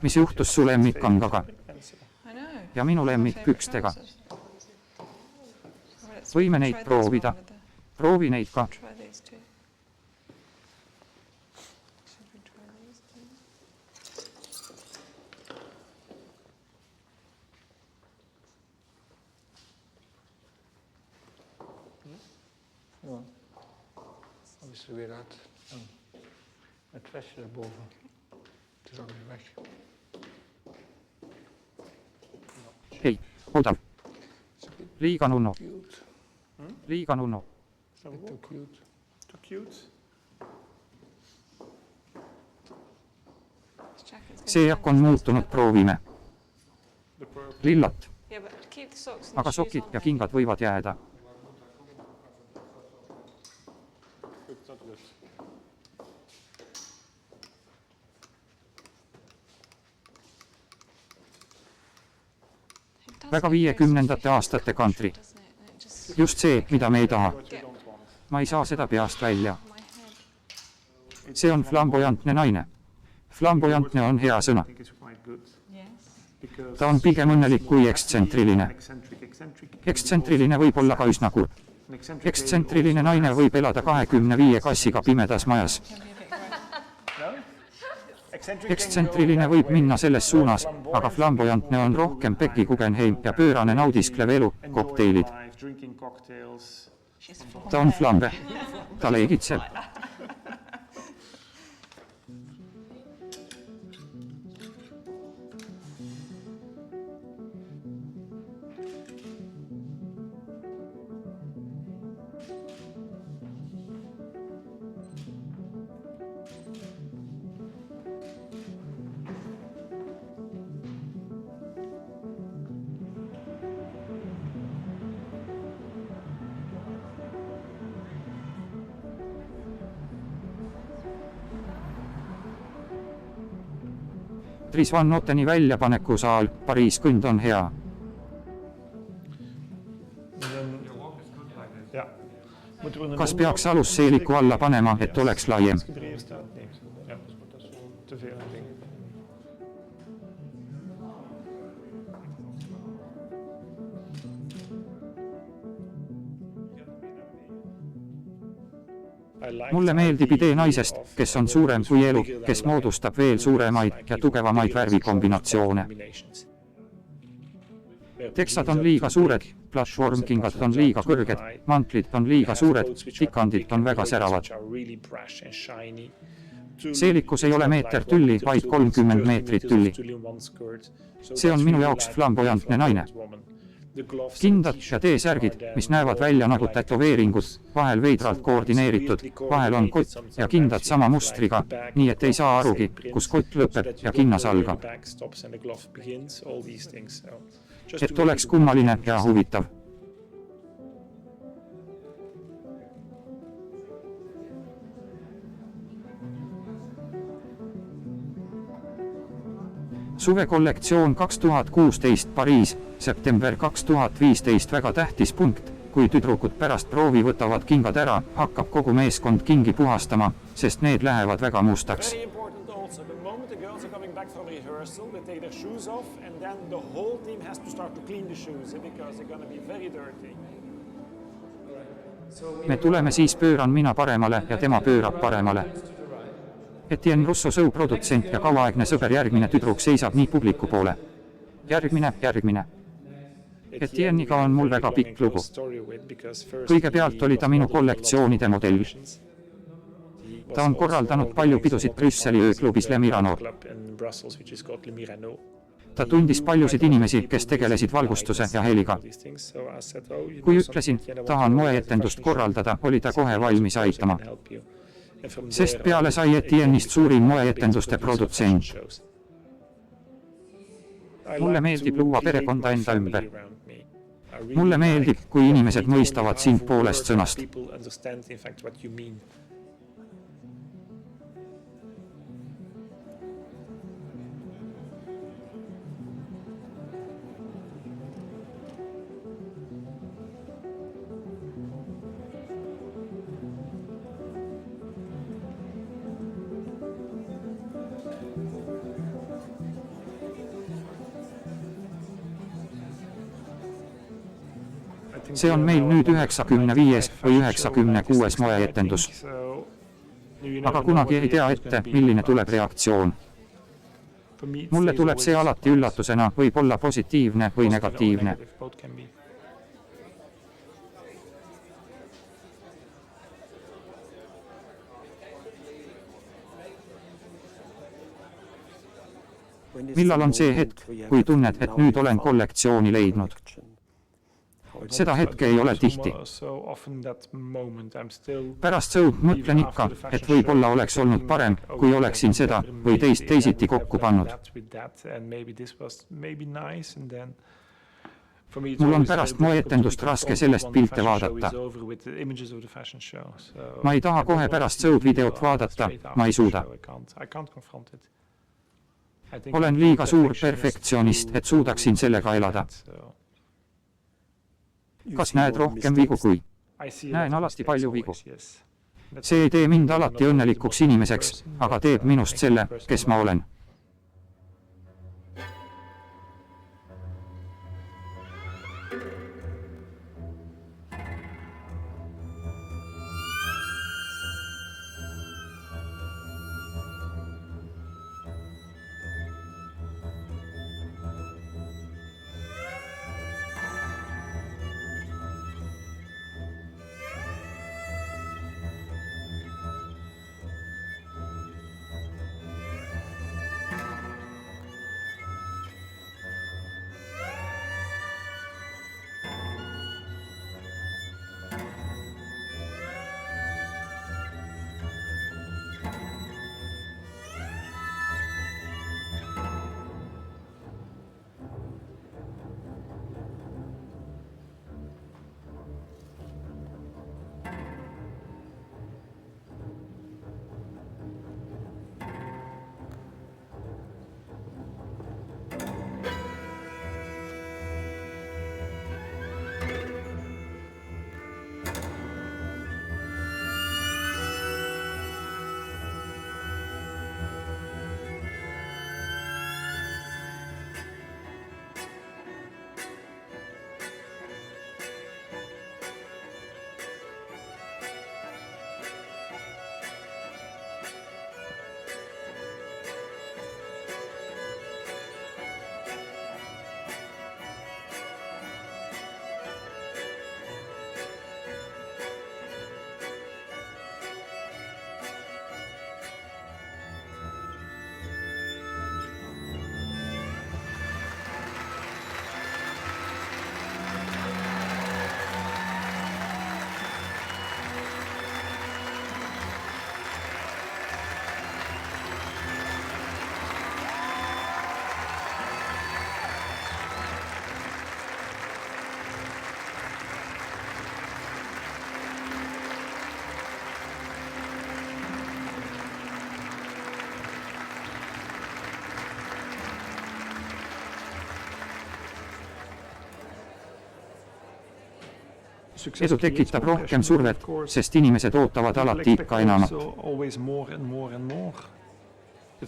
Speaker 1: Mis juhtus su lemmikkangaga ja minu lemmikpükstega? Võime neid proovida. Proovi neid ka.
Speaker 7: Dan is er weer uit. Het vestje erboven. Het is ook weer weg.
Speaker 1: Hei, odav. Liiga nunno. Liiga nunno.
Speaker 7: Too cute.
Speaker 2: Too cute.
Speaker 1: See jak on muutunud, proovime. Lillat.
Speaker 4: Yeah, but
Speaker 1: aga sokid ja kingad võivad jääda. Väga 50ndate aastate kantri. Just see, mida me ei taha. Ma ei saa seda peast välja. See on flamboyantne naine. Flamboyantne on hea sõna. Ta on pigem õnnelik kui ekstsentriline. Ekstsentriline võib olla ka üsna kurb. Ekstsentriline naine võib elada 25 kassiga pimedas majas. Ekstsentriline võib minna selles suunas, aga flamboyantne on rohkem Becky Guggenheim ja pöörane naudisklev elu, kokteilid. Ta on flambe. Ta leegitseb. Dries Van Noteni väljapanekusaal, Pariis kõnd on hea. Kas peaks alusseeliku alla panema, et oleks laiem? Mulle meeldib idee naisest, kes on suurem kui elu, kes moodustab veel suuremaid ja tugevamaid värvikombinatsioone. Teksad on liiga suured, platvormkingad on liiga kõrged, mantlid on liiga suured, tikandid on väga säravad. Seelikus ei ole meeter tülli, vaid 30 meetrit tülli. See on minu jaoks flamboyantne naine. Kindad ja T-särgid, mis näevad välja nagu tätoveeringud, vahel veidralt koordineeritud, vahel on kott ja kindad sama mustriga, nii et ei saa arugi, kus kott lõpeb ja kinnas algab. Et oleks kummaline ja huvitav. Suvekollektsioon 2016 Pariis, september 2015 väga tähtis punkt, kui tüdrukud pärast proovi võtavad kingad ära, hakkab kogu meeskond kingi puhastama, sest need lähevad väga mustaks. Me tuleme siis pööran mina paremale ja tema pöörab paremale. Etienne Russo Show produtsent ja kauaaegne sõber järgmine tüdruk seisab nii publiku poole. Järgmine. Etienne'iga on mul väga pikk lugu. Kõigepealt oli ta minu kollektsioonide modell. Ta on korraldanud palju pidusid Brüsseli ööklubis Le Mirano. Ta tundis paljusid inimesi, kes tegelesid valgustuse ja heliga. Kui ütlesin, tahan moeetendust korraldada, oli ta kohe valmis aitama. Sest peale sai Etienne'ist suurim moeetenduste produtsent. Mulle meeldib luua perekonda enda ümber. Mulle meeldib, kui inimesed mõistavad sind poolest sõnast. See on meil nüüd 95 või 96 moeetendus. Aga kunagi ei tea ette, milline tuleb reaktsioon. Mulle tuleb see alati üllatusena, võib olla positiivne või negatiivne. Millal on see hetk, kui tunned, et nüüd olen kollektsiooni leidnud? Seda hetke ei ole tihti. Pärast sõud mõtlen ikka, et võib-olla oleks olnud parem, kui oleksin seda või teisiti kokku pannud. Mul on pärast moeetendust raske sellest pilte vaadata. Ma ei taha kohe pärast sõudvideot vaadata, ma ei suuda. Olen liiga suur perfektsionist, et suudaksin sellega elada. Kas näed rohkem vigu kui? Näen alati palju vigu. See ei tee mind alati õnnelikuks inimeseks, aga teeb minust selle, kes ma olen. Edu tekitab rohkem survet, sest inimesed ootavad alati ikka enamat.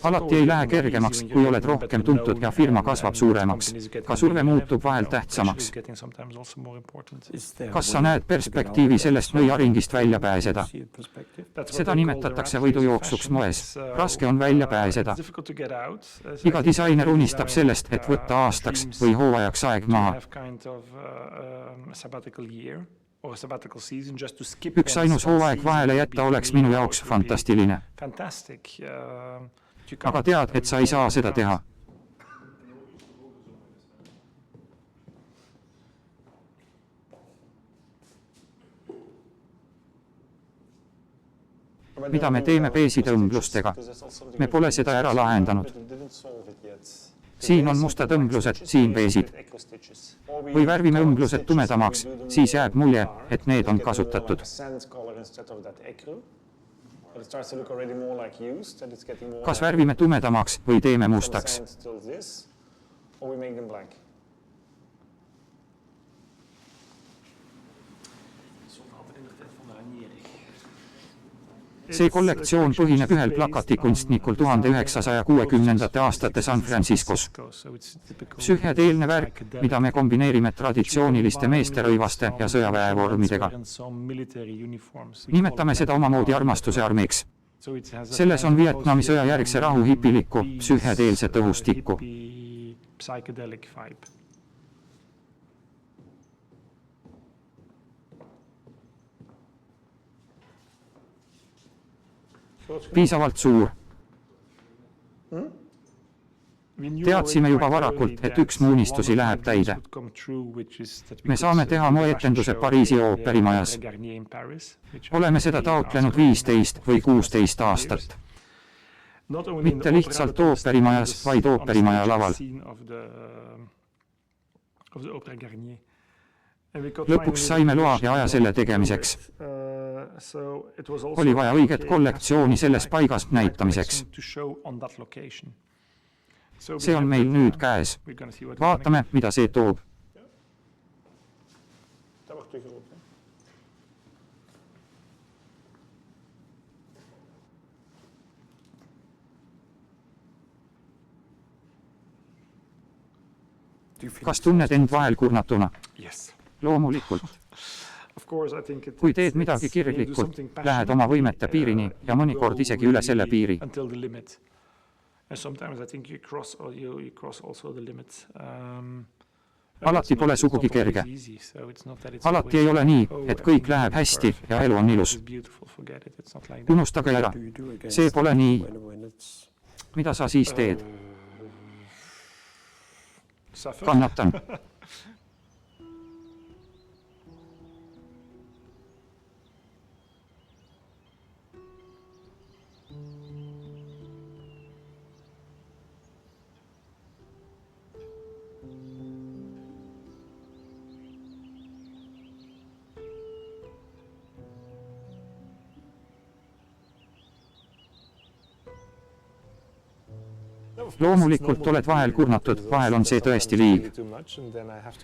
Speaker 1: Alati ei lähe kergemaks, kui oled rohkem tuntud ja firma kasvab suuremaks. Ka surve muutub vahel tähtsamaks. Kas sa näed perspektiivi sellest nõiaringist välja pääseda? Seda nimetatakse võidujooksuks moes. Raske on välja pääseda. Iga disainer unistab sellest, et võtta aastaks või hooajaks aeg maha. Üks ainus hooaeg vahele jätta oleks minu jaoks fantastiline. Aga tead, et sa ei saa seda teha. Mida me teeme peesitõmblustega? Me pole seda ära lahendanud. Siin on mustad õmblused, siin peesid. Või värvime õmblused tumedamaks, siis jääb mulje, et need on kasutatud. Kas värvime tumedamaks või teeme mustaks? See kollektsioon põhineb ühel plakatikunstnikul 1960. aastate San Franciscos. Psühhedeelne värk, mida me kombineerime traditsiooniliste meesterõivaste ja sõjaväevormidega. Nimetame seda omamoodi armastuse armeeks. Selles on Vietnami sõja järgse rahu hipiliku, psühhedeelset õhustikku. Piisavalt suur. Teadsime juba varakult, et üks mu unistusi läheb täide. Me saame teha moeetenduse Pariisi ooperimajas. Oleme seda taotlenud 15 või 16 aastat. Mitte lihtsalt ooperimajas, vaid ooperimaja laval.
Speaker 2: of the Opera Garnier. And we got
Speaker 1: lõpuks
Speaker 2: finally
Speaker 1: saime loa
Speaker 2: the
Speaker 1: ja aja selle tegemiseks.
Speaker 2: So it was also
Speaker 1: Oli vaja õiget
Speaker 2: okay,
Speaker 1: kollektsiooni selles
Speaker 2: right
Speaker 1: paigas näitamiseks.
Speaker 2: collection to show on that location. So we
Speaker 1: See on
Speaker 2: have
Speaker 1: meil
Speaker 2: it,
Speaker 1: nüüd käes.
Speaker 2: we're gonna see what
Speaker 1: Vaatame, mida see toob.
Speaker 2: Dat wordt te groot, hè?
Speaker 1: Kas tunned end vahel kurnatuna?
Speaker 2: Yes.
Speaker 1: Loomulikult.
Speaker 2: Of course, I think
Speaker 1: Kui teed midagi kirglikult, lähed oma võimete piirini ja mõnikord isegi üle selle piiri.
Speaker 2: Until the limit. And sometimes I think you cross also the limit.
Speaker 1: Alati pole sugugi kerge. Alati ei ole nii, et kõik läheb hästi ja elu on ilus. Unustage ära. See pole nii. Mida sa siis teed? Kannatan. Loomulikult oled vahel kurnatud, vahel on see tõesti liig.